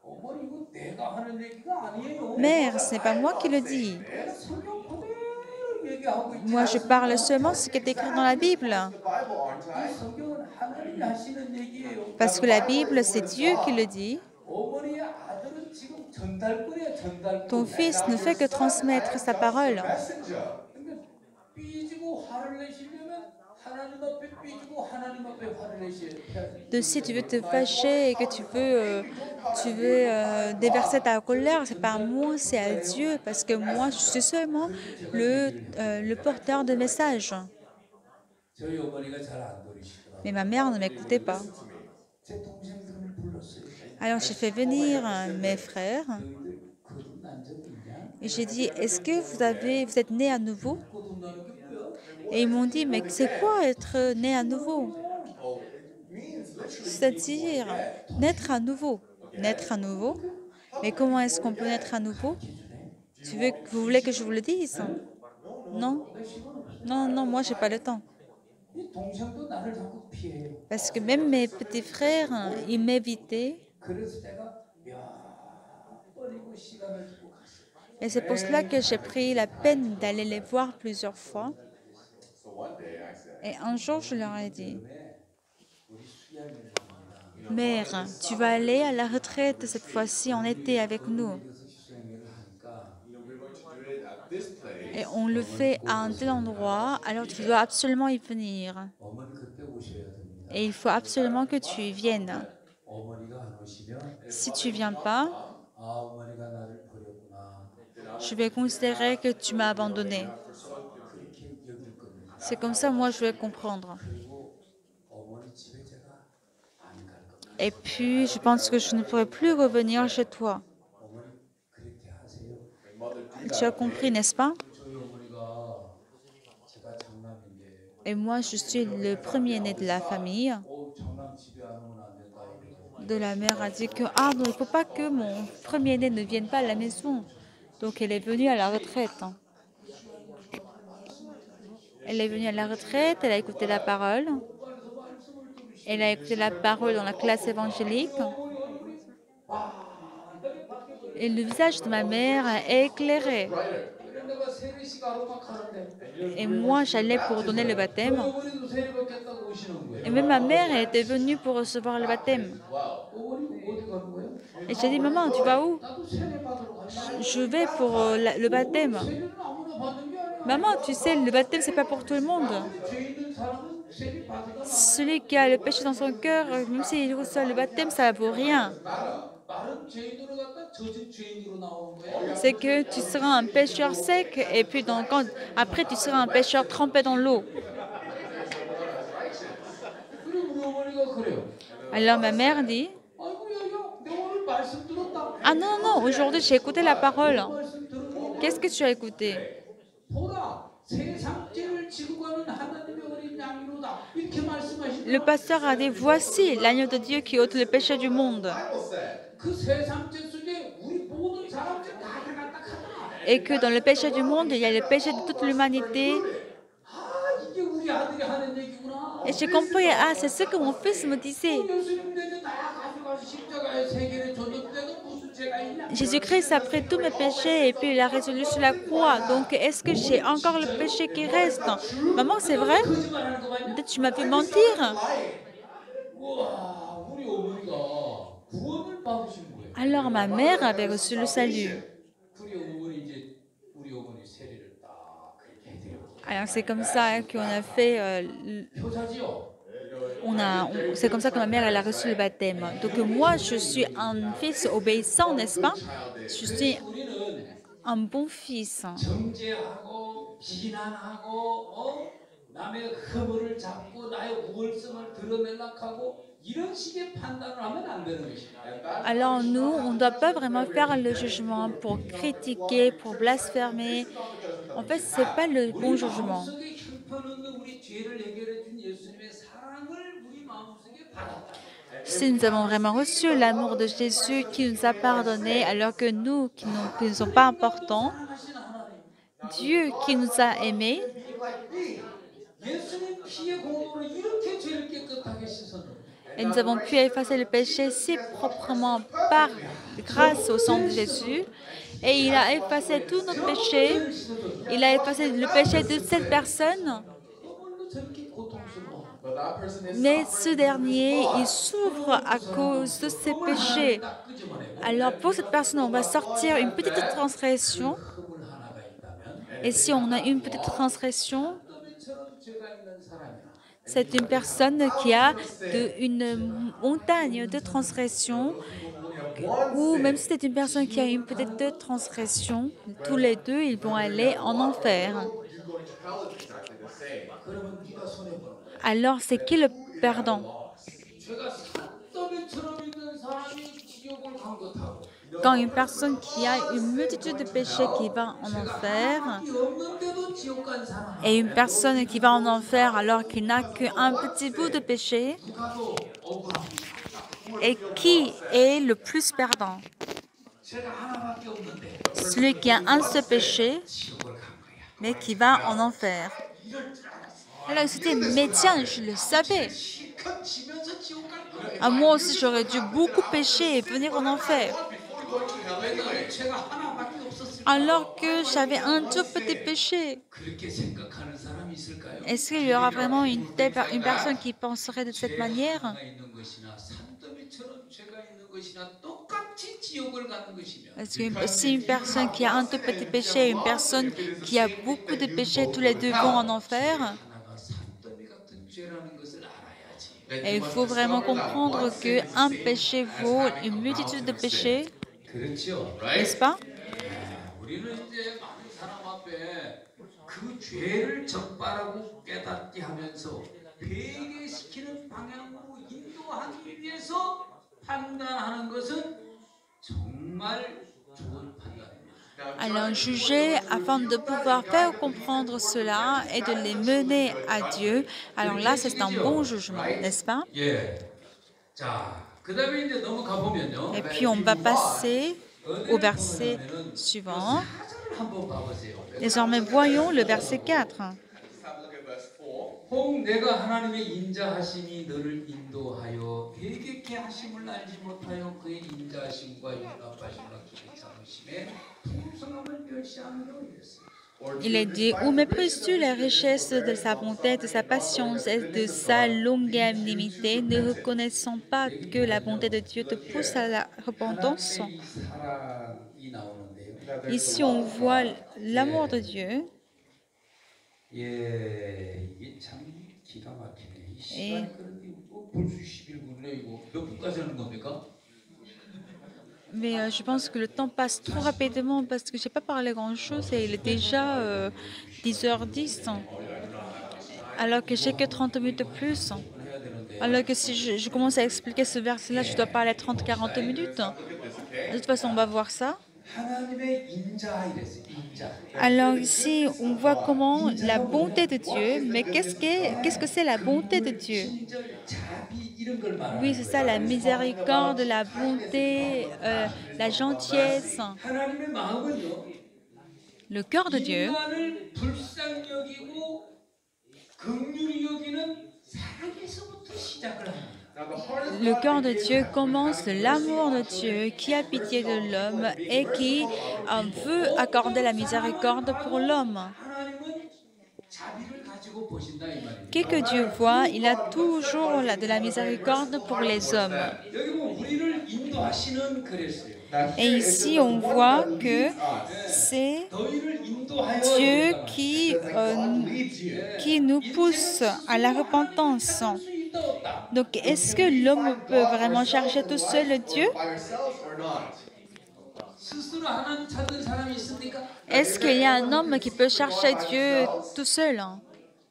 어머니 이거 내가 하는 얘기가 아니에요. Mère, ce n'est pas moi qui le Saying dis. 내가 this. 성경 그대로 얘기하고 있지 Moi, je parle 않습니까? seulement ce qui est écrit dans la Bible. The Bible, aren't 이 I? 성경은 하나님이 하시는 얘기예요. Parce que la Bible, c'est Dieu qui le dit. 어머니의 아들은 지금 전달꾼이야, 전달꾼. Ton fils ne fait que transmettre sa parole. Messenger. 그러니까 삐지고 화를 내시려면 하나님 앞에 삐지고 하나님 앞에 화를 내셔야 돼. De si tu veux te fâcher et que tu veux déverser ta colère, c'est pas à moi, c'est à Dieu, parce que moi, je suis seulement le porteur de messages. 저희 어머니가 잘 안 들으시더라고요. Mais ma mère ne m'écoutait pas. 제 동생들을 불렀어요. Alors j'ai fait venir mes frères 너희들 거듭 난 적 있냐? et j'ai dit, est-ce que vous êtes nés à nouveau? 거듭나는 게 뭐야? Et ils m'ont dit, mais c'est quoi être né à nouveau? Oh, it means literally. C'est-à-dire naître à nouveau. Naître à nouveau. Mais comment est-ce qu'on peut naître à nouveau? Vous voulez que je vous le dise? Non? Non, non, moi, j'ai pas le temps. 이 동생도 나를 자꾸 피해요. Parce que même mes petits frères, ils m'évitaient. 그래서 내가 몇 번이고 시간을 두고 갔어요. Et c'est pour cela que j'ai pris la peine d'aller les voir plusieurs fois. So one day I said, Et un jour, je leur ai dit, 우리 수양을 합니다. Mère, tu vas aller à la retraite cette fois-ci en été avec nous. 그래서 수양회를 하니까 we're going to do it at this place. Et on le fait à un tel endroit, alors tu dois absolument y venir. 어머니 그때 오셔야 됩니다. Et il faut absolument que tu y viennes. 어머니가 안 오시면 Si tu viens pas, 아 어머니가 나를 버렸구나 je vais considérer que tu m'as abandonné. 그렇게 여길 겁니다. C'est comme ça, moi, je vais comprendre. 그리고 어머니 집에 제가 안 갈 겁니다. Et puis, je pense que je ne pourrai plus revenir chez toi. 어머니 그렇게 하세요. Tu as compris, n'est-ce pas? 저희 어머니가 제가 장남인데 Et moi, je suis le premier-né de la famille. 장남 집에 안 오면 안 된다 이러고 De la mère a dit que ah non, il ne faut pas que mon premier-né ne vienne pas à la maison. Donc elle est venue à la retraite. Elle est venue à la retraite, elle a écouté la parole. Elle a écouté la parole dans la classe évangélique. Et le visage de ma mère est éclairé. 그래 내가 세례식 아로막하는데 Et moi, j'allais pour donner le baptême. 어머니도 세례 받겠다고 오시는 거예요. Et même ma mère était venue pour recevoir le baptême. 어머니 어디 가는 거예요? Et j'ai dit, maman, tu vas où? 나도 세례 받으러 가야 Je vais pour le baptême. 세례는 아무나 받는 게 아니야. Maman, tu sais, le baptême, c'est pas pour tout le monde. 죄 있는 사람은 세례 받으다 Celui qui a le péché dans son cœur, même s'il reçoit le baptême, ça ne vaut rien. 나는 죄인으로 갔다 젖은 죄인으로 나오는 거야. C'est que tu seras un pécheur sec et puis après tu seras un pécheur trempé dans l'eau. 그래 우리 어머니가 그래요. Alors ma mère dit, 아이고 야야 내 오늘 말씀 들었다. ah non, non, aujourd'hui j'ai écouté la parole. 말씀 들었는데 Qu'est-ce que tu as écouté? 보라 세상 죄를 지고 가는 하나님의 어린 양이로다 이렇게 Le 말씀하시더라. pasteur a dit, voici l'agneau de Dieu qui ôte le péché du monde. Bible said, 그 세상 죄 속에 우리 모든 사람들 다 들어갔다 하더라. Et que dans le péché du monde, il y a le péché de toute l'humanité. 아 이게 우리 아들이 하는 얘기구나. Et j'ai compris, ah, c'est ce que mon fils me disait. 예수님 내게 다 가져가서 십자가에 세 개를 줬는데도 무슨 죄가 있냐? Jésus-Christ a pris tous mes péchés et puis il a résolu sur la croix. Donc, est-ce que j'ai encore le péché qui reste? Maman, c'est vrai? 거짓말하는 거 맞냐? Peut-être tu m'as fait mentir. 우와 우리 어머니가 구원을 받으신 거예요. Alors ma mère avait reçu le salut. 우리 어머니 이제 우리 어머니 세례를 딱 그렇게 해드려. Alors c'est comme ça qu'on a fait, 효자지요. c'est comme ça que ma mère elle a reçu le baptême. Donc moi je suis un fils obéissant, n'est-ce pas? Je suis 우리는 un bon fils. 정죄하고 비난하고 남의 허물을 잡고 나의 우월성을 드러내려고 하고 이런 식의 판단을 하면 안 되는 것이다. Alors nous, on ne doit pas vraiment faire le jugement pour critiquer, pour blasphémer. En fait, ce n'est pas le bon jugement. 마음속에 형편없는 우리 죄를 해결해 준 예수님의 사랑을 우리 마음속에 받았다. Si nous avons vraiment reçu l'amour de Jésus qui nous a pardonné, alors que nous, qui ne sommes pas importants, 사랑하신 하나님. Dieu qui nous a aimés, be like me. 예수님 피의 공로로 이렇게 죄를 깨끗하게 씻었는데 Et nous avons pu effacer le péché si proprement grâce au sang de Jésus. Et il a effacé tous nos péchés. 죄를 씻어줬는데 Il a effacé le péché de cette personne. 그걸로 저렇게 고통스러워. But that person is Mais ce suffering. dernier, il souffre à cause de ses péchés. 딱 끄집어내고 Alors pour cette personne, on va sortir une petite transgression. 흠을 하나가 있다면 Et si on a une petite transgression, 더미처럼 죄가 있는 사람이야. c'est une personne qui a une montagne de transgression. Ou même si c'est une personne qui a une petite transgression, tous les deux, ils vont aller en enfer. You going to hell is exactly the same. 그러면 네가 손해 보는 거야. Alors c'est qui le perdant? 죄가 산더미처럼 있는 사람이 지옥을 간 것하고 Quand une personne qui a une multitude de péchés qui va en enfer 이 없는데도 지옥 간 사람 et une personne qui va en enfer alors qu'il n'a qu'un petit bout de péché, 누가도 억울합니다. et qui est le plus perdant? 죄가 하나밖에 없는데 Celui qui a un seul péché 지옥을 간 거야. mais qui va en enfer. Alors il se dit, mais tiens, je le savais. 실컷 지면서 지옥 갈 거야. Ah, moi aussi, j'aurais dû beaucoup pécher et venir en enfer. 왜냐하면 죄가 하나밖에 없었을 Alors que j'avais un tout petit péché. 그렇게 생각하는 사람이 있을까요? Est-ce qu'il y aura vraiment une personne qui penserait de cette manière? 죄가 있는 것이나 산더미처럼 죄가 있는 것이나 똑같이 지옥을 가는 것이며 Parce que si une personne qui a un tout petit péché et une personne qui a beaucoup de péchés, tous les deux vont en enfer, 하나가 산더미 같은 죄라는 것을 알아야지. et il faut vraiment comprendre qu'un péché vaut une multitude de péchés, 그렇죠. n'est-ce pas? 우리는 이제 많은 사람 앞에 그 죄를 적발하고 깨닫게 하면서 회개시키는 방향으로 인도하기 위해서 판단하는 것은 정말 좋은 판단입니다. Alors juger afin de pouvoir faire comprendre cela et de les mener à Dieu, alors là c'est un bon jugement, n'est-ce pas? 예. 자, 그다음에 이제 넘어가 보면요. Et puis on va passer au verset suivant. 4절을 한번 봐보세요. Désormais voyons le verset 4. Let's have a look at verse 4. 혹 내가 하나님의 인자하심이 너를 인도하여 회개케 하심을 알지 못하여 그의 인자하심과 용납하심과 기대 참으심에 풍성함을 멸시하느냐고 이랬어요. Il est dit, où méprises-tu la richesse de sa bonté, de sa patience et de sa longanimité, ne reconnaissant pas que la bonté de Dieu te pousse à la repentance? 하나님의 이 사랑이 나오는데요. Ici, on voit l'amour de Dieu. 예, 이게 참 기가 막히네. 이 시간이 그런데 벌써 11분이네 이거. 몇 분까지 하는 겁니까? Mais je pense que le temps passe trop rapidement parce que je n'ai pas parlé grand-chose et il est déjà 10h10. Alors que j'ai que 30 minutes de plus. 해야 되는데 Alors que si je commence à expliquer ce verset-là, je dois parler 30-40 minutes. De toute façon, on va voir ça. 하나님의 인자 이랬어요. 인자. Alors ici, on voit comment la bonté de Dieu, mais qu'est-ce que c'est la bonté de Dieu? 친절, 자비 이런 걸 말하는 Oui, c'est ça, la miséricorde, la bonté, la gentillesse. 하나님의 마음은요. Le cœur de Dieu, 인간을 불쌍히 여기고 긍휼히 여기는 사랑에서부터 시작을 합니다. Now the heart of le God cœur de begins Dieu with commence de having l'amour de mercy. Dieu qui a pitié de l'homme et qui veut accorder la miséricorde pour l'homme. 하나님은 자비를 가지고 보신다 이 말입니다. Qu'est-ce que Dieu voit? Il a toujours de la miséricorde pour les hommes. 여기 보면 우리를 인도하시는 그랬어요. Now Et here is ici, the on one voit that que leads us. c'est 너희를 인도하여 Dieu 그랬단 qui, That God leads you. qui nous pousse à la repentance. Donc, est-ce que l'homme peut vraiment chercher tout seul Dieu? By ourselves or not? 스스로 하나님 찾는 사람이 있습니까? Est-ce qu'il y a un homme qui peut chercher Dieu tout seul?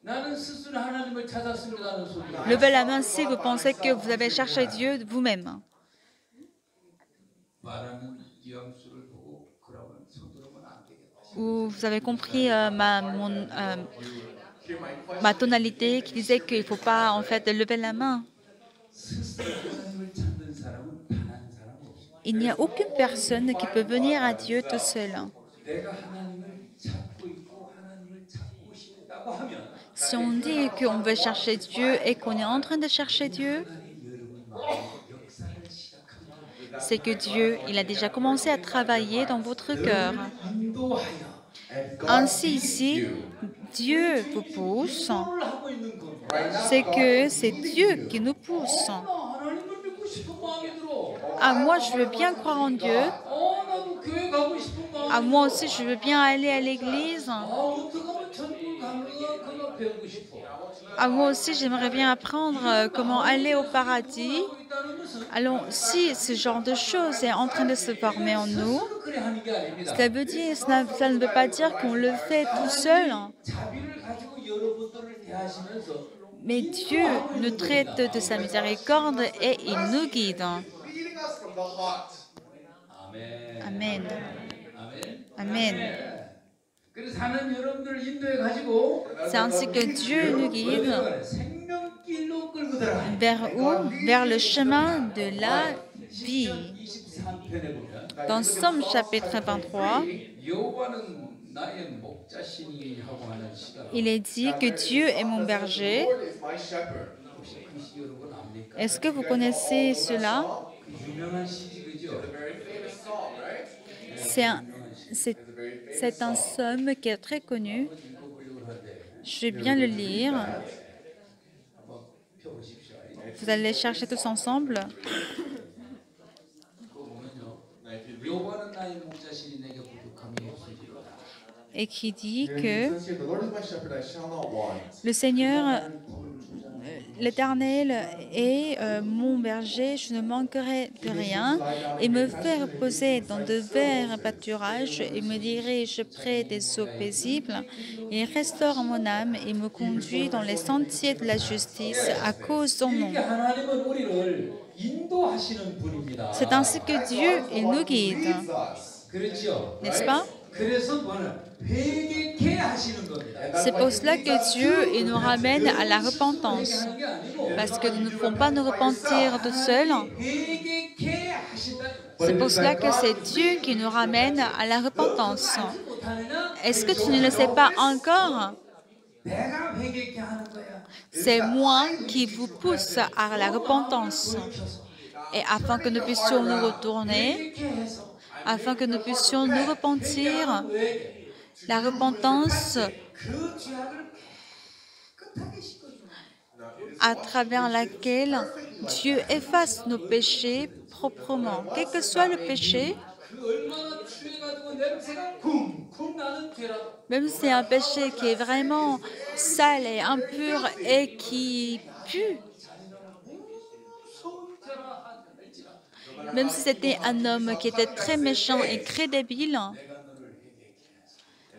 나는 스스로 하나님을 찾았습니다는 소리가 Levez la main si vous pensez que vous avez cherché Dieu vous-même. 말하는 뉘앙스를 보고 그러면 손들으면 안 되겠다. Ou vous avez compris ma tonalité qui disait qu'il ne faut pas en fait lever la main. 스스로 하나님을 찾는 사람은 단 한 사람 없습니다. Il n'y a aucune personne qui peut venir à Dieu tout seul. 내가 하나님을 찾고 있고 하나님을 찾고 싶다고 하면 si on dit qu'on veut chercher Dieu et qu'on est en train de chercher Dieu, 하나님이 여러분 마음에 역사를 시작합니다. c'est que Dieu, il a déjà commencé à travailler dans votre cœur. 너를 인도하여 And God Ainsi leads ici, you. Dieu vous pousse, 인도를 하고 있는 겁니다. c'est que c'est Dieu qui nous pousse. 나 하나님을 믿고 싶은 마음이 들어. Ah, moi, je veux bien croire en Dieu. 나도 교회 가고 싶은 마음이 Ah, moi 들어. aussi, je veux bien aller à l'église. 어떻게 하면 천국을 가는가 그거 배우고 싶어. Ah, moi aussi, j'aimerais bien apprendre comment aller au paradis. 하고 있다는 것은 Alors, si ce genre de choses est en train de se former en nous, 스스로 그래 하는 게 아닙니다. cela ne veut pas dire qu'on le fait tout seul. 자비를 가지고 여러분들을 대하시면서 Mais Dieu nous traite de sa miséricorde et il nous guide. Leading us from the heart. 아멘. Amen. 아멘. Amen. 그래서 하나님 여러분들을 인도해 가지고 C'est ainsi que Dieu nous guide. 생명길로 끌고 들어가. Vers où? Vers le chemin de la vie. 23편에 보면 Dans Somme chapitre 23, 여호와는 나의 목자시니 하고 하는 시가 il est dit que Dieu est mon berger. Lord is my shepherd. 혹시 그 시 여러분 압니까? Est-ce que vous connaissez cela? 그 유명한 시지 그죠? The very famous psalm, right? C'est un psaume qui est très connu. 읽어보려고 하는데 Je vais bien le lire. 한번 펴보십시오. Vous allez chercher tous ensemble. 그거 보면요. 여호와는 나의 목자시니 내게 부족함이 없으리로다. Et qui dit It que says here, the Lord is my shepherd, I shall not want. le Seigneur, l'Éternel est mon berger, je ne manquerai de rien. Il me fait reposer dans de verts pâturages, il me dirige près des eaux paisibles. Il restaure mon âme et me conduit dans les sentiers de la justice à cause de son nom. 이렇게 하나님은 우리를 인도하시는 분입니다. C'est ainsi que Dieu, il nous guide, Leads us. 그렇죠. n'est-ce pas? 그래서 뭐는 회개케 하시는 겁니다. C'est pour cela que Dieu il nous ramène à la repentance. 회개하는 게 아니고 Parce que nous ne pouvons pas nous repentir tout seuls. 회개케 하신다. C'est pour cela que c'est Dieu qui nous ramène à la repentance. 알지 못하느냐? Est-ce que tu ne le sais pas encore? 내가 회개케 하는 거야. C'est moi qui vous pousse à la repentance. Et afin que nous puissions nous retourner, 회개케 해서 afin que nous puissions nous repentir, la repentance 그 죄악을 깨끗하게 씻어주는 à travers laquelle Dieu efface nos péchés proprement. Quel que soit le péché, 그 얼마나 취해가지고 냄새가 쿵쿵 나는 죄라도 même si c'est un péché qui est vraiment sale et impur et qui pue, 무서운 죄라 할지라도 même si c'était un homme qui était très méchant et très débile,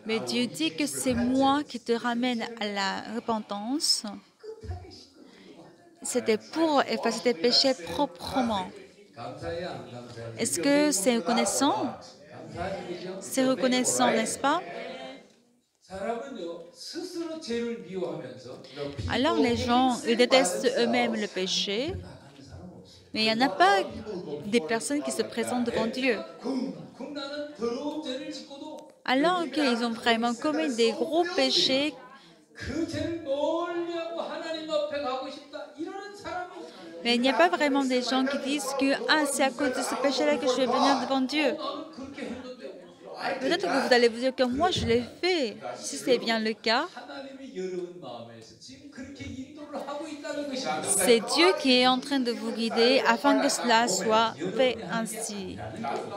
mais Dieu dit que c'est moi qui te ramène à la repentance. C'était pour effacer tes péchés proprement. 감사해야 안 감사해. Est-ce que c'est reconnaissant? 감사하죠. C'est reconnaissant, n'est-ce pas? 사람은요 스스로 죄를 미워하면서 Alors les gens, ils détestent eux-mêmes le péché, 나가는 사람 없어요. mais il n'y en a pas des personnes qui se présentent devant Dieu. 쿵쿵 나는 더러운 죄를 짓고도 Alors qu'ils ont vraiment commis des gros péchés, 그 죄를 멀리하고 하나님 앞에 가고 싶다 이러는 사람이 mais il n'y a pas vraiment des gens qui disent que ah, c'est à cause de ce péché-là que je vais venir devant Dieu. 나는 그렇게 했는데 Peut-être que vous allez vous dire que moi je l'ai fait. Si c'est bien le cas, 하나님이 여러분 마음에서 지금 그렇게 인도를 하고 있다는 것입니다. c'est Dieu qui est en train de vous guider afin que cela soit fait ainsi.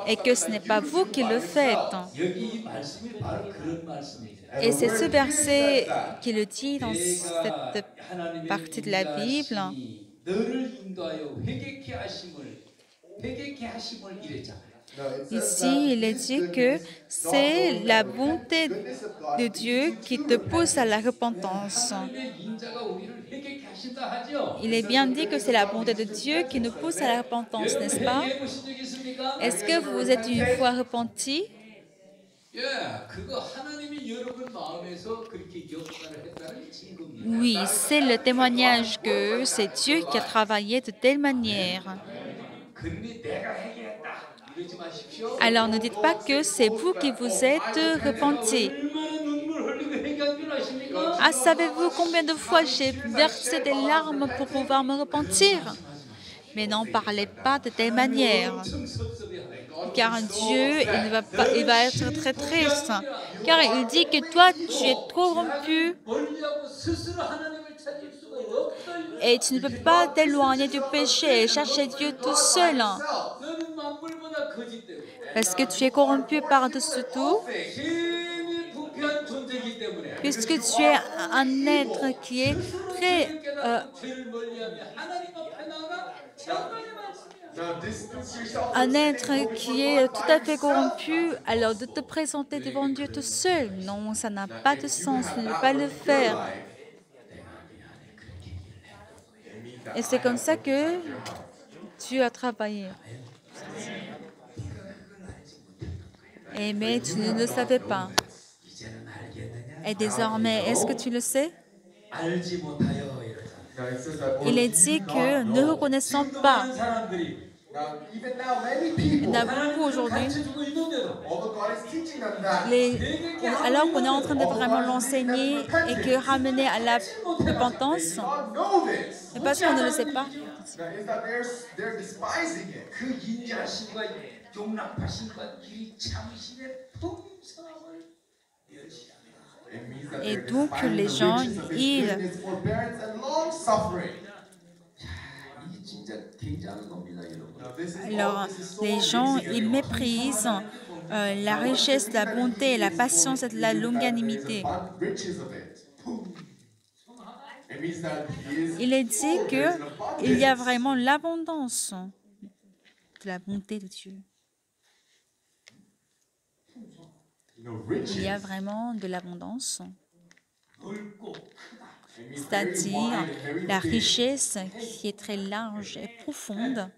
Et que ce n'est pas vous qui le faites. 여기 이 말씀이 바로 그런 말씀이죠. Et c'est ce verset qui le dit dans cette 하나님의 partie de la Bible. 인도하심이 너를 인도하여 회개케 하심을 이랬잖아요. Ici, il est dit que c'est la bonté de Dieu qui te pousse à la repentance. 하나님의 인자가 우리를 회개케 하신다 하죠. Il est bien dit que c'est la bonté de Dieu qui nous pousse à la repentance, n'est-ce pas? 회개해 보신 적 있습니까? Est-ce que vous vous êtes une fois repenti? 예, 그거 하나님이 여러분 마음에서 그렇게 역사를 했다는 증거입니다. Oui, c'est le témoignage que c'est Dieu qui a travaillé de telle manière. 근데 내가 회개했다 이러지 마십시오. Alors ne dites pas que c'est vous qui vous êtes repentis. 얼마나 눈물 Ah, savez-vous combien de fois j'ai versé des larmes pour pouvoir me repentir? Mais n'en parlez pas de telle manière, car Dieu, il va être très triste, car il dit que toi, tu es corrompu et tu ne peux pas t'éloigner du péché et chercher Dieu tout seul, parce que tu es corrompu par-dessus tout, puisque tu es un être qui est très un être qui est tout à fait corrompu, alors de te présenter devant Dieu tout seul, non, ça n'a pas de sens, ne pas le faire. Et c'est comme ça que tu as travaillé. Mais tu ne le savais pas. Et désormais, est-ce que tu le sais? Il est dit que ne reconnaissant pas. Il y en a beaucoup aujourd'hui. Alors qu'on est en train de vraiment l'enseigner et que ramener à la repentance, et parce qu'on ne le sait pas. Et donc les gens, ils méprisent la richesse, la bonté, la patience et la longanimité. Il est dit qu'il y a vraiment l'abondance de la bonté de Dieu. Il y a vraiment de l'abondance, c'est-à-dire la richesse qui est très large et profonde.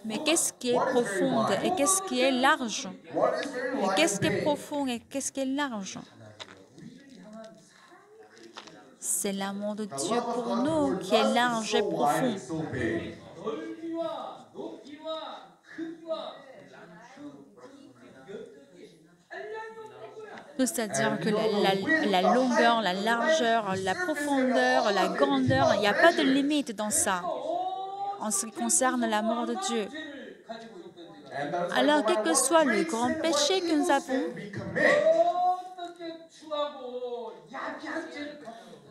Mais qu'est-ce qui est profonde et qu'est-ce qui est large? Mais qu'est-ce qui est profond et qu'est-ce qui est large? C'est l'amour de Dieu pour nous qui est large et profond. C'est-à-dire que la longueur, la largeur, la profondeur, la grandeur, il n'y a pas de limite dans ça, en ce qui concerne l'amour de Dieu. Alors, quel que soit le grand péché que nous avons,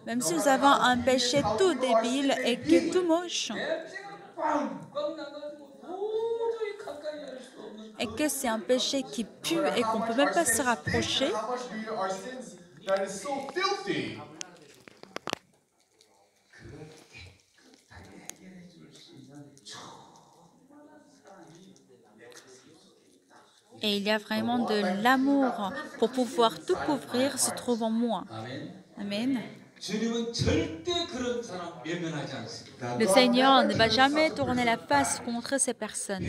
même si nous avons un péché tout débile et qui est tout moche, et que c'est un péché qui pue et qu'on ne peut même pas se rapprocher, et il y a vraiment de l'amour pour pouvoir tout couvrir se trouve en moi. Amen. Le Seigneur ne va jamais tourner la face contre ces personnes.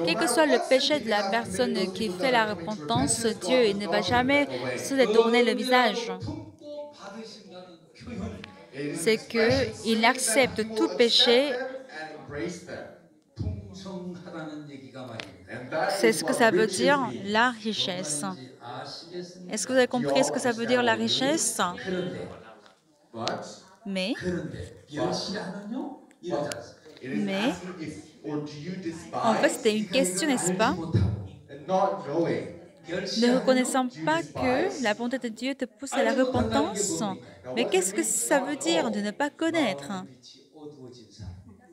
Quel que soit le péché de la personne qui fait la repentance, Dieu ne va jamais se détourner le visage. C'est qu'il accepte tout péché. C'est ce que ça veut dire, la richesse. Est-ce que vous avez compris ce que ça veut dire, la richesse? Mais en fait, c'était une question, n'est-ce pas? Ne reconnaissant pas que la bonté de Dieu te pousse à la repentance. Mais qu'est-ce que ça veut dire de ne pas connaître?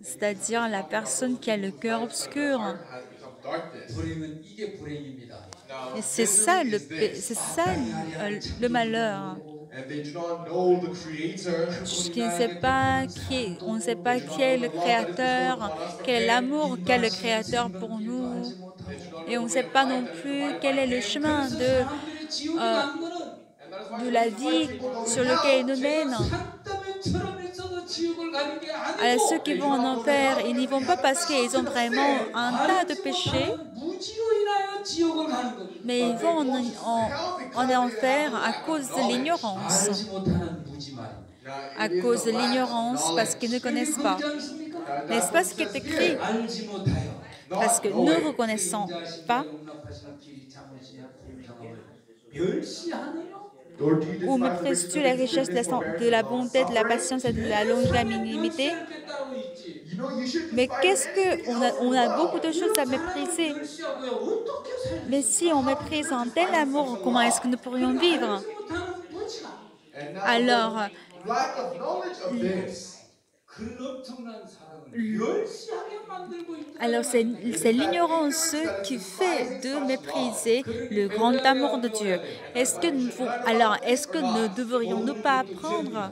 C'est-à-dire la personne qui a le cœur obscur. Et c'est ça le malheur. On ne sait pas qui est le Créateur, quel est l'amour qu'a le Créateur pour nous. Et on ne sait pas non plus quel est le chemin de la vie sur lequel il nous mène. Alors, ceux qui vont en enfer, ils n'y vont pas parce qu'ils ont vraiment un tas de péchés, mais ils vont en enfer à cause de l'ignorance. 알지 못하는 무지말이. À cause de l'ignorance, parce qu'ils ne connaissent pas. 그렇지 않습니까? N'est-ce pas ce qui est écrit? 알지 못하여. Parce que ne reconnaissant pas, 용납하시는 길이 참으시냐 풍성함을 멸시하느냐? ou méprises-tu la richesse de la bonté, de la patience et de la longanimité? Mais qu'est-ce que... On a beaucoup de choses à mépriser. Mais si on méprise un tel amour, comment est-ce que nous pourrions vivre? Alors, lack of knowledge of this. alors c'est l'ignorance qui fait de mépriser le grand amour de Dieu. Est-ce que ne devrions-nous pas apprendre?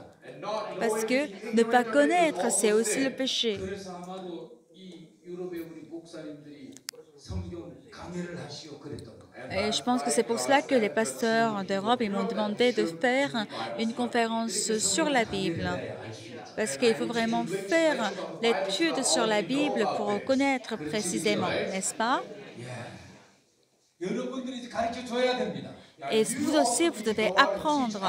Parce que ne pas connaître, c'est aussi le péché. 그래서 아마도 이 유럽의 우리 목사님들이 성경 강해를 하시오 그랬던 거. Et je pense que c'est pour cela que les pasteurs d'Europe ils m'ont demandé de faire une conférence sur la Bible. Parce qu'il faut vraiment faire l'étude sur la Bible pour connaître précisément, n'est-ce pas? 여러분들이 가르쳐 줘야 됩니다. Et vous aussi, vous devez apprendre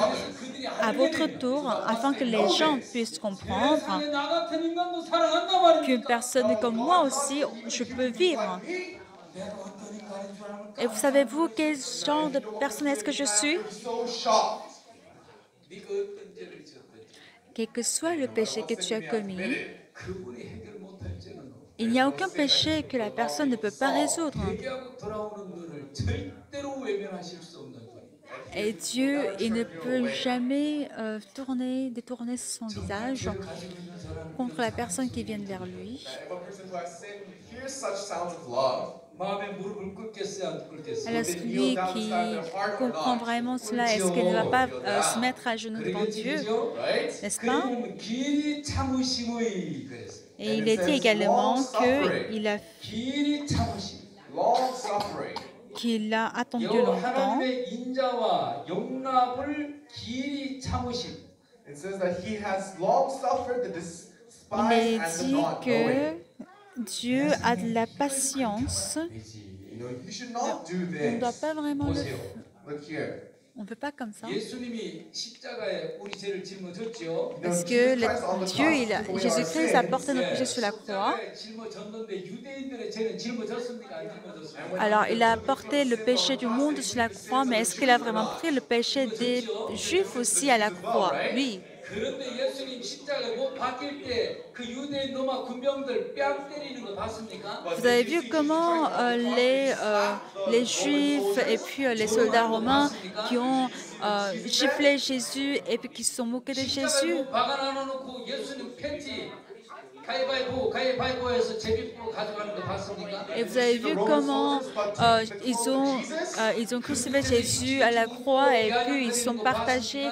à votre tour afin que les gens puissent comprendre 나 같은 인간도 살아간단 말이야. qu'une personne comme moi aussi, je peux vivre. 내가 어떤 인간인 줄 알면 Et vous savez-vous quel genre de personne est-ce que je suis? So shocked. 네가 어떤 죄를 지었든지 Quel que soit le péché que tu as commis, 그분이 해결 못할 죄는 없고 il n'y a aucun péché que la personne ne peut pas résoudre. 회개하고 돌아오는 너를 절대로 외면하실 수 없는 분이. Et Dieu, il ne peut jamais détourner son visage contre la personne qui vient vers lui. If a person who has sinned hears such sounds of love, 마음에 무릎을 꿇겠어요, 안 꿇겠어요? Alors celui qui comprend vraiment cela, est-ce qu'il ne va pas se mettre à genoux devant Dieu, right? n'est-ce pas? 그리고 길이 참으심의 그랬어요. Et il est dit également 길이 참으심. Long suffering. qu'il a attendu 여호와 longtemps. 하나님의 인자와 용납을 길이 참으심. It says that he has long suffered the Il despised est and the dit not knowing. que Dieu a de la patience. You know, you should not do On ne doit this. pas vraiment le 보세요. Look here. On ne fait pas comme ça. 예수님이 십자가에 우리 죄를 짊어졌죠. Parce que Jésus-Christ a porté nos péchés sur la croix. 십자가에 짊어졌는데 유대인들의 죄는 짊어졌습니까? 안 짊어졌습니까? Alors, il a porté le péché du monde sur la croix, mais est-ce qu'il a vraiment pris le péché des Juifs aussi à la croix? Oui. 그런데 예수님 십자가에 못 박힐 때 그 유대인 로마 군병들 뺨 때리는 거 봤습니까? Vous avez vu comment les Juifs et puis les soldats romains qui ont giflé Jésus et puis qui se sont moqués de Jésus? 십자가에 못 박아놔놓고 예수님 팬티 가위바위보에서 제비뽑고 가져가는 거 봤습니까? Et vous avez vu comment ils ont crucifié Jésus à la croix et puis ils ont partagé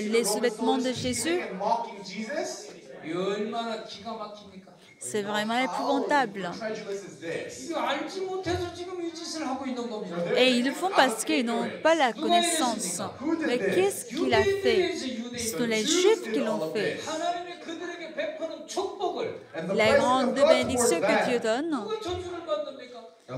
les sous-vêtements de Jésus? And mocking Jesus. 얼마나 기가 막힙니까? C'est vraiment épouvantable. Incredulous is this. 이거 알지 못해서 지금 이 짓을 하고 있는 겁니다. Et ils le font parce qu'ils n'ont pas la connaissance. Mais qu'est-ce qu'il a fait? Ce sont les Juifs qui l'ont fait. 하나님이 그들에게 베푸는 축복을 And the La blessing grande of God bénédiction towards que Dieu that. donne. 누가 저주를 받습니까?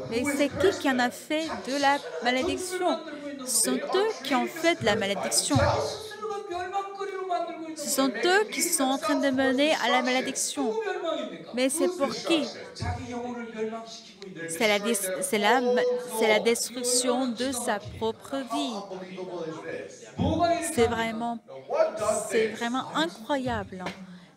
Mais c'est qui en a fait de la malédiction? Ce sont eux qui ont fait de la malédiction. 스스로가 멸망거리로 만들고 있는 Ce sont eux qui sont en train de mener à la malédiction. 누구 멸망입니까? Mais c'est pour qui? 자기 영혼을 멸망시키고 있는 C'est la destruction de sa propre vie. Unbelievable is this. 뭐가 이렇게 C'est vraiment incroyable.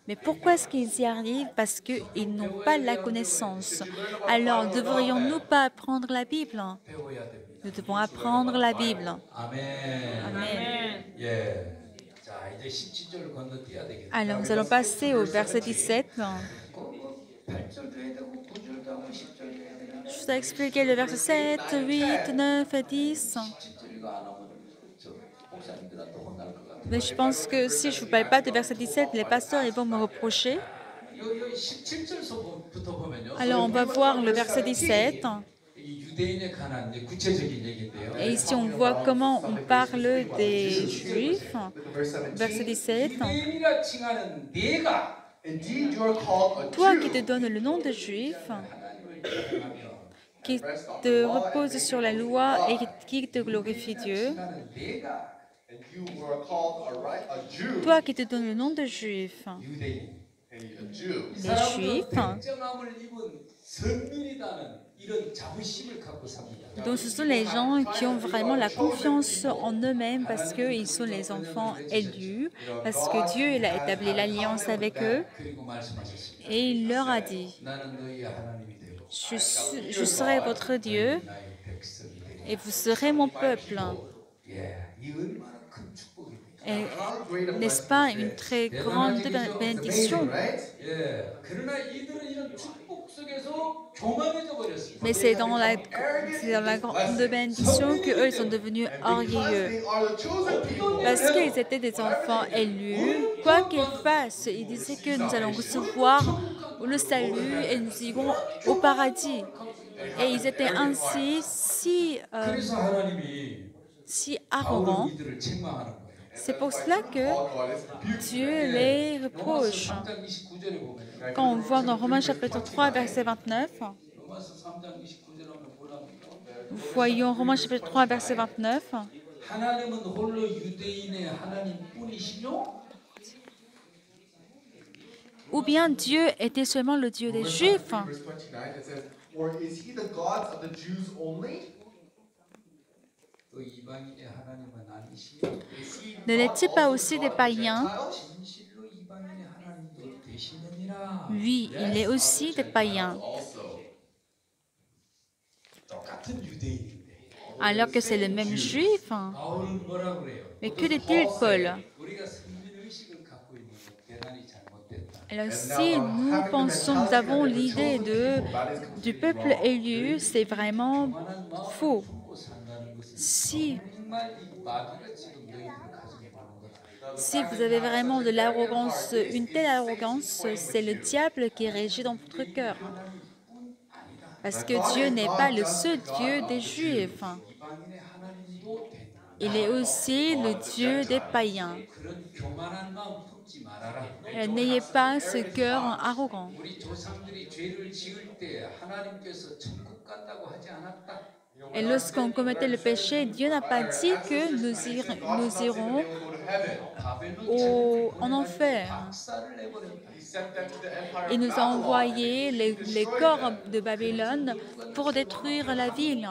Mais pourquoi est-ce qu'ils y arrivent? Parce qu'ils n'ont pas la connaissance. Alors, devrions-nous pas apprendre la Bible? 배워야 됩니다. Nous devons apprendre la Bible. 아멘. Amen. 예. 자, 이제 17절 건너뛰어야 되겠다. Alors, nous allons passer au verset 17. 8절도 해야 되고 9절도 하고 10절도 해야 되나? Je vous ai expliqué le verset 7, 8, 9 et 10. 17절 이거 안 하면 저 목사님들한테 혼날 것 같아요. Mais je pense que si je ne vous parle pas du verset 17, les pasteurs ils vont me reprocher. 요 17절부터 보면요. Alors, on va voir le verset 17. 이 유대인에 관한 이제 구체적인 얘기인데요. Et ici, on voit comment on parle des Juifs. Verse 17. Verset 17. 유대인이라 칭하는 내가 Indeed, you are called a Toi qui Jew. te donnes le nom de Juif, 하나님을 사랑하며 qui te repose sur la loi et qui te glorifie Dieu. 칭하는 내가 And you were called a Jew, Toi qui te donnes le nom de juif. 유대인. a Jew. 이 Les 사람들은 Juifs. 백정함을 입은 선민이라는 이런 자부심을 갖고 삽니다. Donc ce sont les gens qui ont vraiment la confiance en eux-mêmes parce qu'ils sont les enfants élus, parce que Dieu il a établi l'alliance avec eux 그리고 말씀하셨습니다. et il leur a dit, 나는 너희의 하나님이 되고 je serai votre Dieu 나의 백성이 되리라. et vous serez mon peuple. 예, 이 얼마나 큰 축복입니까? Et How great a n'est-ce blessing pas is une this? très grande bénédiction? Right? 예, 그러나 이들은 이런 축복 속에서 교만해져 버렸습니다. Mais c'est dans la grande bénédiction qu'eux ils sont devenus orgueilleux. They are the chosen people. Parce qu'ils étaient des enfants élus, quoi qu'ils fassent, ils disaient que nous allons recevoir le salut et nous irons au paradis. Et ils étaient ainsi 그래서 하나님이 si 바울은 arrogants. 이들을 책망하는 거예요. C'est pour cela que God is rebuked. Dieu les 로마서 reproche. 3장 29절에 보면 Quand on voit dans Romains chapitre 3, verset 29, 로마서 3장 29절 하면 뭐랍니까? voyons Romains chapitre 3, verset 29. 하나님은 홀로 유대인의 하나님뿐이시뇨? Ou bien Dieu était seulement le Dieu des Juifs. Verse 29, it says, or is he the God of the Jews only? 또 이방인의 하나님은 아니시뇨? Is he Ne l'est-il pas aussi des païens? 진실로 이방인의 하나님도 되시느니라. Oui, il est aussi des païens. also? 똑같은 유대인인데 Alors que c'est le même juif. 바울은 뭐라 그래요? Mais que dit-il, Paul? 우리가 선민 의식을 갖고 있는 것 대단히 잘못됐다. Alors si nous pensons, nous avons l'idée du peuple élu, c'est vraiment 교만한 마음을 faux. 품고 산다는 것은 Si, 정말 이 마귀가 지금 너희들을 가지고 있는 거다. si vous avez vraiment de l'arrogance, une telle arrogance, c'est le diable qui régit dans votre cœur. Parce que Dieu n'est pas le seul Dieu des Juifs. 이방인의 하나님도 된다. Il est aussi le Dieu des païens. 그런 교만한 마음 품지 말아라. N'ayez pas ce cœur arrogant. 우리 조상들이 죄를 지을 때 하나님께서 천국 간다고 하지 않았다. Et lorsqu'on commettait le péché, Dieu n'a pas dit que nous irons en enfer. 박살을 내버렸다. He sent them to the empire Il of nous a Babylon. envoyé les corps de Babylone pour détruire la ville.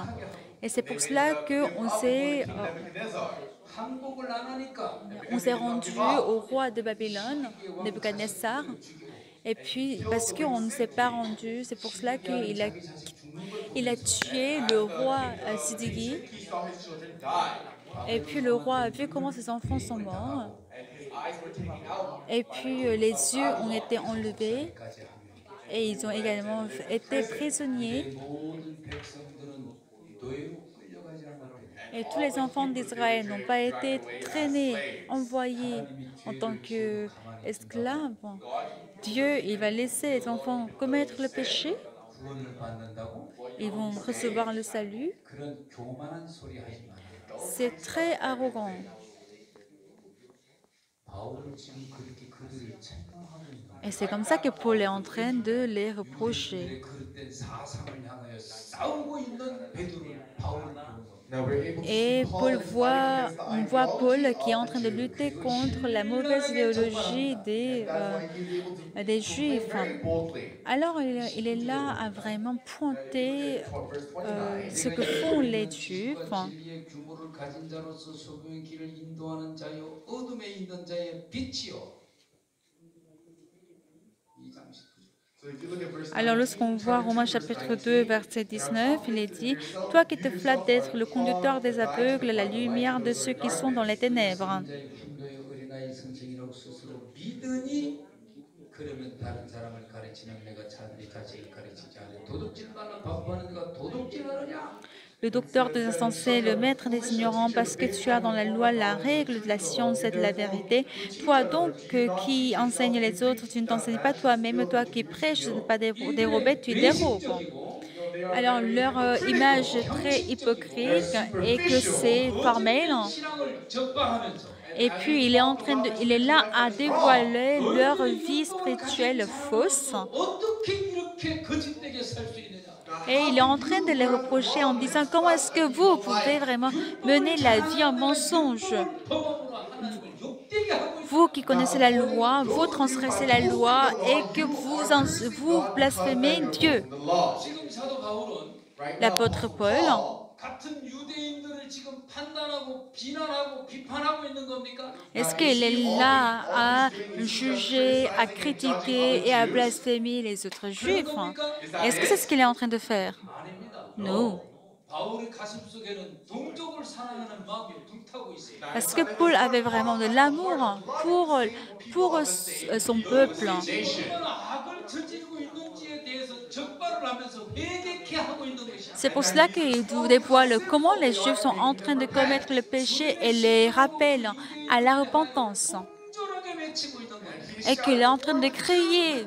Et c'est pour cela qu'on Nebuchadnezzar. 항복을 안 하니까 on s'est rendu au roi de Babylone, Nebuchadnezzar. Et puis, parce qu'on ne s'est pas rendu, c'est pour cela qu'il a tué le roi Sidigi. He saw his children die, Et puis, le roi a vu comment ses enfants sont morts. and his eyes were taken out. Et puis, les yeux ont été enlevés. 까지 합니다. Et ils ont également été prisonniers. 모든 백성들은 노예로 끌려가지 않았대. Et tous les enfants d'Israël n'ont pas été traînés, envoyés en tant qu'esclaves. Dieu, il va laisser les enfants commettre le péché. 구원을 받는다고 Ils vont recevoir le salut. 그런 교만한 소리 하지 마라. C'est très arrogant. 바울은 지금 그렇게 그들을 책망하고 있는 거예요. Et c'est comme ça que Paul est en train de les reprocher. 유대인들의 그릇된 사상을 향하여 싸우고 있는 베드로를 바울을 보는 겁니다. Now we're able to Et see Paul on voit Paul qui est en train de lutter contre la mauvaise idéologie des Juifs. Alors il est là à vraiment pointer ce que font les Juifs. 진리의 규모를 가진 자로서 소경의 길을 인도하는 자요 어둠에 있는 자의 빛이요. 2장 19절. So if you look at verse Alors lorsqu'on voit Romains chapitre 2, verset 19, il est dit « Toi qui te flattes d'être le conducteur des aveugles, la lumière de ceux qui sont dans les ténèbres. 자의 풍도의 어린아이 성생이라고 스스로 믿으니 그러면 다른 사람을 가르치는 내가 차라리 자식을 가르치지 않아 도둑질 말라 바보하는 내가 도둑질하느냐. Le docteur des insensés, le maître des ignorants, parce que tu as dans la loi la règle de la science et de la vérité. Toi donc qui enseignes les autres, tu ne t'enseignes pas toi-même. Toi qui prêches de ne pas dérober, tu dérobes. » Alors leur image est très hypocrite et que c'est formel. 신앙을 적방하면서 Et puis il est là à dévoiler leur vie spirituelle fausse. 어떻게 이렇게 거짓되게 살 수 있느냐. Et il est en train de les reprocher en disant comment est-ce que vous pouvez vraiment mener la vie en mensonge? Vous qui connaissez la loi, vous transgressez la loi et que vous blasphémez Dieu. the law. 지금 사도 바울은 Right now, L'apôtre Paul, Paul, 같은 유대인들을 지금 판단하고 비난하고 비판하고 있는 겁니까? est-ce qu'il est là à juger, à critiquer et à blasphémer les autres juifs? Est-ce que c'est ce qu'il est en train de faire? 아닙니다. Non. 바울의 가슴 속에는 동족을 사랑하는 마음이 불타고 있어요. Parce que Paul avait vraiment de l'amour pour son peuple. 얼마나 악을 저지르고 있는지에 대해서 적발을 하면서 회개케 하고 있는 것이야. C'est pour cela qu'il vous dévoile comment les Juifs sont en train de commettre le péché et les rappelle à la repentance. 절하게 외치고 있는 거예요. Et qu'il est en train de crier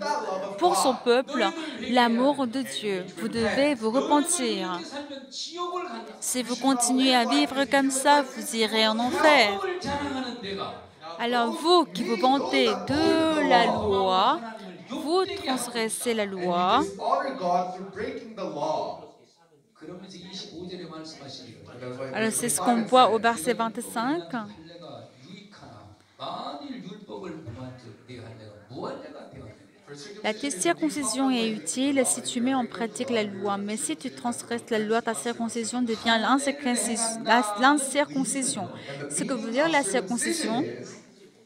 pour son peuple l'amour de Dieu. Vous devez vous repentir. 이렇게 살면 지옥을 간다. Si vous continuez à vivre comme ça, vous irez en enfer. 법을 자랑하는 내가 Alors vous qui vous vantez de la loi, vous transgressez la loi. honor God through breaking the law. 그러면서 25절에 말씀하시기를 And that's why Alors verse c'est ce 25 qu'on it voit says, au verset 25. 할례가 유익하나 만일 율법을 범한즉 네 할례가 무할례가 되었느니라. La circoncision est utile si tu mets en pratique la loi, mais si tu transgresses la loi, ta circoncision devient l'incirconcision. Ce que veut dire la circoncision,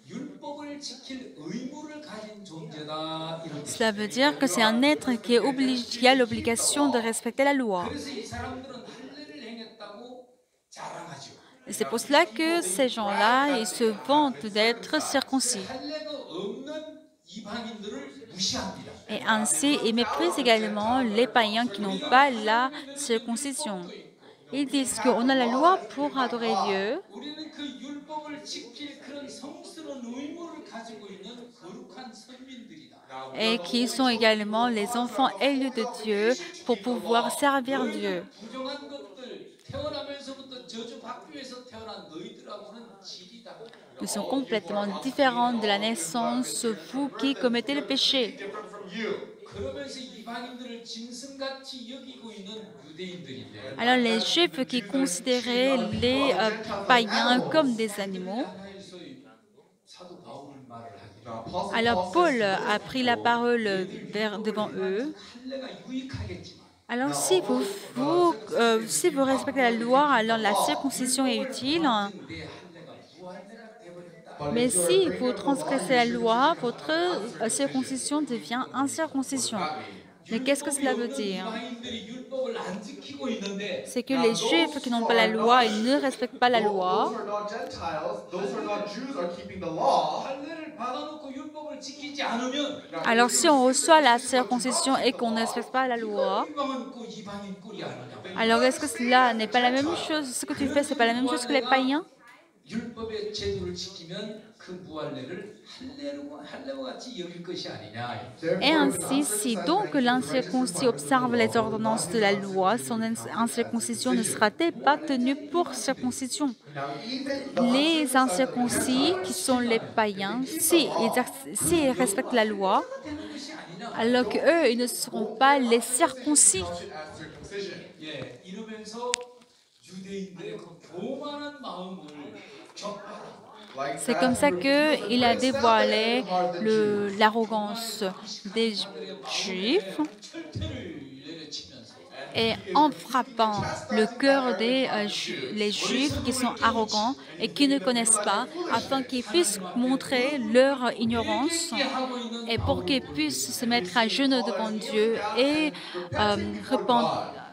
율법을 지킬 의무를 가진 존재다 이런 뜻. cela veut dire que c'est un être qui a l'obligation de respecter la loi. 그래서 이 사람들은 할례를 행했다고 자랑하죠. Et c'est pour cela que ces gens-là, ils se vantent d'être circoncis. 할례가 없는 이방인들을 무시합니다. Et ainsi, ils méprisent également les païens qui n'ont pas la circoncision. Ils disent qu'on a la loi pour adorer Dieu 우리는 그 율법을 지킬 그런 성스러운 의무를 가지고 있는 거룩한 선민들이다. et qui sont également les enfants élus de Dieu pour pouvoir servir Dieu. 부정한 것들 태어나면서부터 저주받기 위해서 태어난 너희들하고는 질이다. Nous sommes complètement différents de la naissance, vous qui commettez le péché. different from you. 그러면서 이방인들을 짐승같이 여기고 있는 유대인들인데 Alors les Juifs qui considéraient les païens comme des animaux, 하나에서 사도 바울 말을 하기를 Now, Apostle alors Paul Paul says a pris la parole devant eux. 할례가 유익하겠지만 Alors si vous respectez la loi, alors la circoncision est utile. 내 할례가 무할례가 되버렸다. Mais si vous transgressez la loi, votre circoncision devient incirconcision. Mais qu'est-ce que cela veut dire? 이방인들이 율법을 안 지키고 있는데 C'est que les Juifs qui n'ont pas la loi, ils ne respectent pas la those loi. who are not Gentiles, those who are not Jews are keeping the law. 할례를 받아놓고 율법을 지키지 않으면 Alors si on reçoit la circoncision et qu'on ne respecte pas la loi, 율법은 그 이방인 꼴이 아니냐. alors est-ce que cela n'est pas la même chose? Ce que tu fais, c'est pas la même chose que les païens? 율법의 제도를 지키면 그 무할례를 할례와 같이 여길 것이 아니냐. Et ainsi, si donc l'incirconcis observe les ordonnances de la loi, son incirconcision ne sera-t-elle pas tenue pour circoncision? Now, even the Les incirconcis, qui sont les païens, s'ils respectent la loi, 되는 것이 아니냐. alors qu'eux, ils ne seront pas les circoncis. as circumcision. 예, 이러면서 유대인들의 그 교만한 마음을 적발하고 Like C'est that, comme ça he qu'il a breaks dévoilé down the heart of the Jews. l'arrogance des Juifs 철퇴를 내려치면서 et en frappant le cœur des les Juifs qui sont arrogants et qui ne connaissent pas, afin qu'ils puissent montrer leur ignorance 하고 있는 et pour qu'ils puissent se mettre à genoux devant Dieu et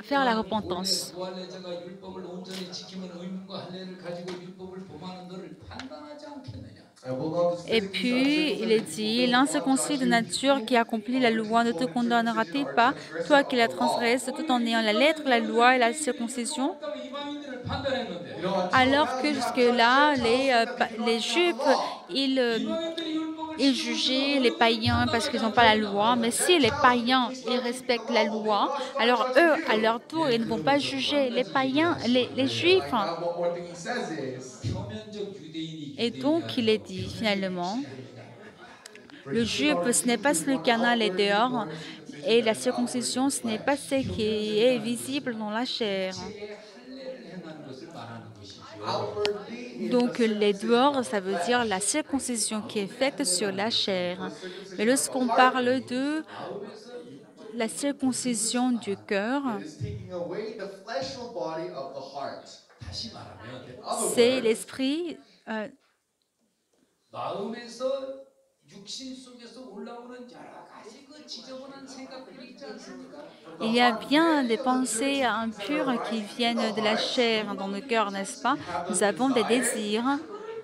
faire la repentance. 무할례자가 율법을 온전히 지키면 의문과 할례를 가지고 율법을 범하는 너를 판단하지 않겠느냐. And hold on to Et specific puis, il est dit, l'incirconcis de nature qui accomplit la loi ne te condamnera-t-il pas, toi qui la transgresses tout en ayant la lettre, la loi et la circoncision? 그러니까 이방인들을 판단했는데 You know, Alors que jusque-là, les Juifs, 이방인들이 율법을 ils jugeaient les païens parce qu'ils n'ont pas la loi, mais si les païens, ils respectent la loi, alors eux, à leur tour, ils ne vont pas juger les païens, les Juifs. now one more thing he says is, 표면적 유대인이 Et donc, il est dit, finalement, le Juif, ce n'est pas celui qui en a les dehors, Et la circoncision, ce n'est pas ce qui est visible dans la chair. 육체의 할례를 행하는 것을 말하는 것이죠. Outwardly, in Donc the les circumcision dehors, of ça the veut dire flesh. la circoncision qui est faite sur la chair. Mais Circumcision of the lorsqu'on heart, parle de 마음에서 la circoncision du cœur, it is taking away the fleshly body of the heart. 다시 말하면 In other c'est words, l'esprit. 마음에서 육신 속에서 올라오는 여러 가지 그 지저분한 생각들이 있지 않습니까? Il y a bien des pensées impures qui viennent de la chair dans nos cœurs, n'est-ce pas? Nous avons des désirs,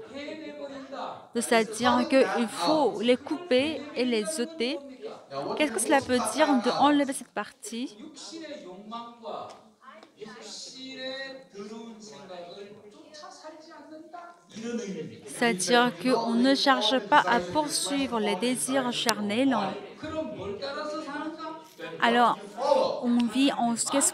그걸 해내버린다. c'est-à-dire qu'il faut les couper et les ôter. now what Qu'est-ce que do cela those veut cut dire out? de enlever cette partie? 육신의 욕망과 육신의 더러운 생각을 쫓아 살지 않는다. 이런 의미입니다. C'est-à-dire qu'on ne cherche pas à poursuivre les désirs charnels. 그럼 뭘 따라서 사는가? Alors, Follow. on vit en qu'est-ce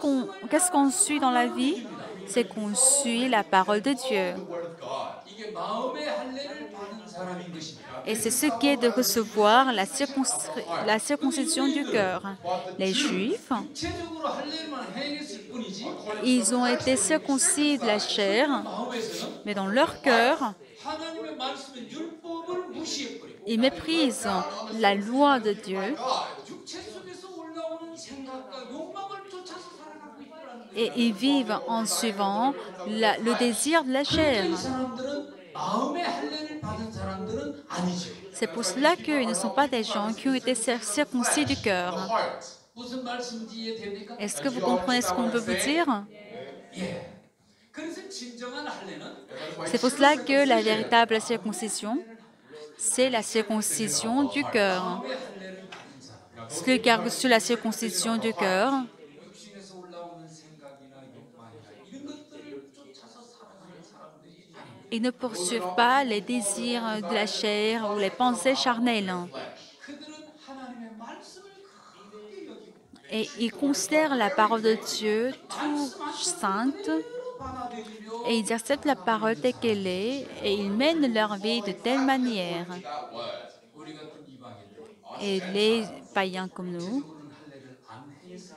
qu'on suit dans la vie? C'est qu'on suit la parole de Dieu. The word of God. 이게 마음의 할례를 받은 사람인 것입니다. Et c'est ce qui est de recevoir la circoncision du cœur. Les Juifs, 육체적으로 할례만 행했을 뿐이지 ils ont été circoncis de la chair, 마음에서는 mais dans leur cœur, 하나님의 말씀의 율법을 무시해버리고 ils méprisent la loi de Dieu 육체 속에서 올라오는 생각과 욕망을 쫓아서 살아가고 있다는 거예요. et ils vivent en suivant le désir de la chair. 이 사람들은 마음의 할례를 받은 사람들은 아니죠. C'est pour cela qu'ils ne sont pas des gens qui ont été circoncis du cœur. Heart. 무슨 말씀인지 이해됩니까? Est-ce que vous comprenez ce qu'on veut vous dire? 예. 그래서 진정한 할례는 C'est pour cela que la véritable circoncision, c'est la circoncision du cœur. 마음의 할례를 받은 사람, Celui qui a reçu la circoncision du cœur, 육신에서 올라오는 생각이나 욕망이나 이런 것들을 쫓아서 살아가는 사람들이 아닙니다. ils ne poursuivent pas les désirs de la chair ou les pensées charnelles. 그들은 하나님의 말씀을 크게 여기고 Et ils considèrent la parole de Dieu tout sainte 그대로 받아들이며 et ils acceptent la parole telle qu'elle est et ils mènent leur vie de telle manière. That word. 우리 같은 이방인들 Et les païens comme nous, 그런 할례를 안 했을지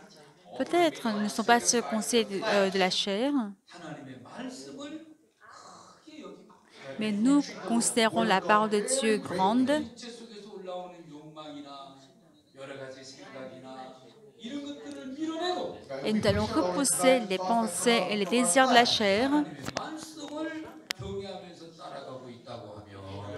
peut-être ne sont pas circoncis de la chair, 하나님의 말씀을 크게 여기고 mais nous considérons la parole de Dieu grande 육체 속에서 올라오는 욕망이나 여러 가지 생각이나 이런 것들을 밀어내고 et nous allons repousser les pensées et les désirs de la chair. 하나님의 말씀을 경외하면서 따라가고 있다고 하면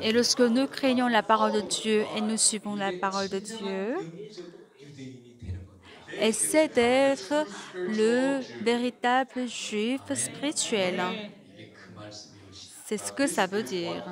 Et lorsque nous craignons la parole de Dieu et nous suivons la parole de Dieu, 영적 유대인이 되는 겁니다. et c'est d'être le véritable juif spirituel. 이게 그 말씀이 오시 C'est ce que ça veut dire.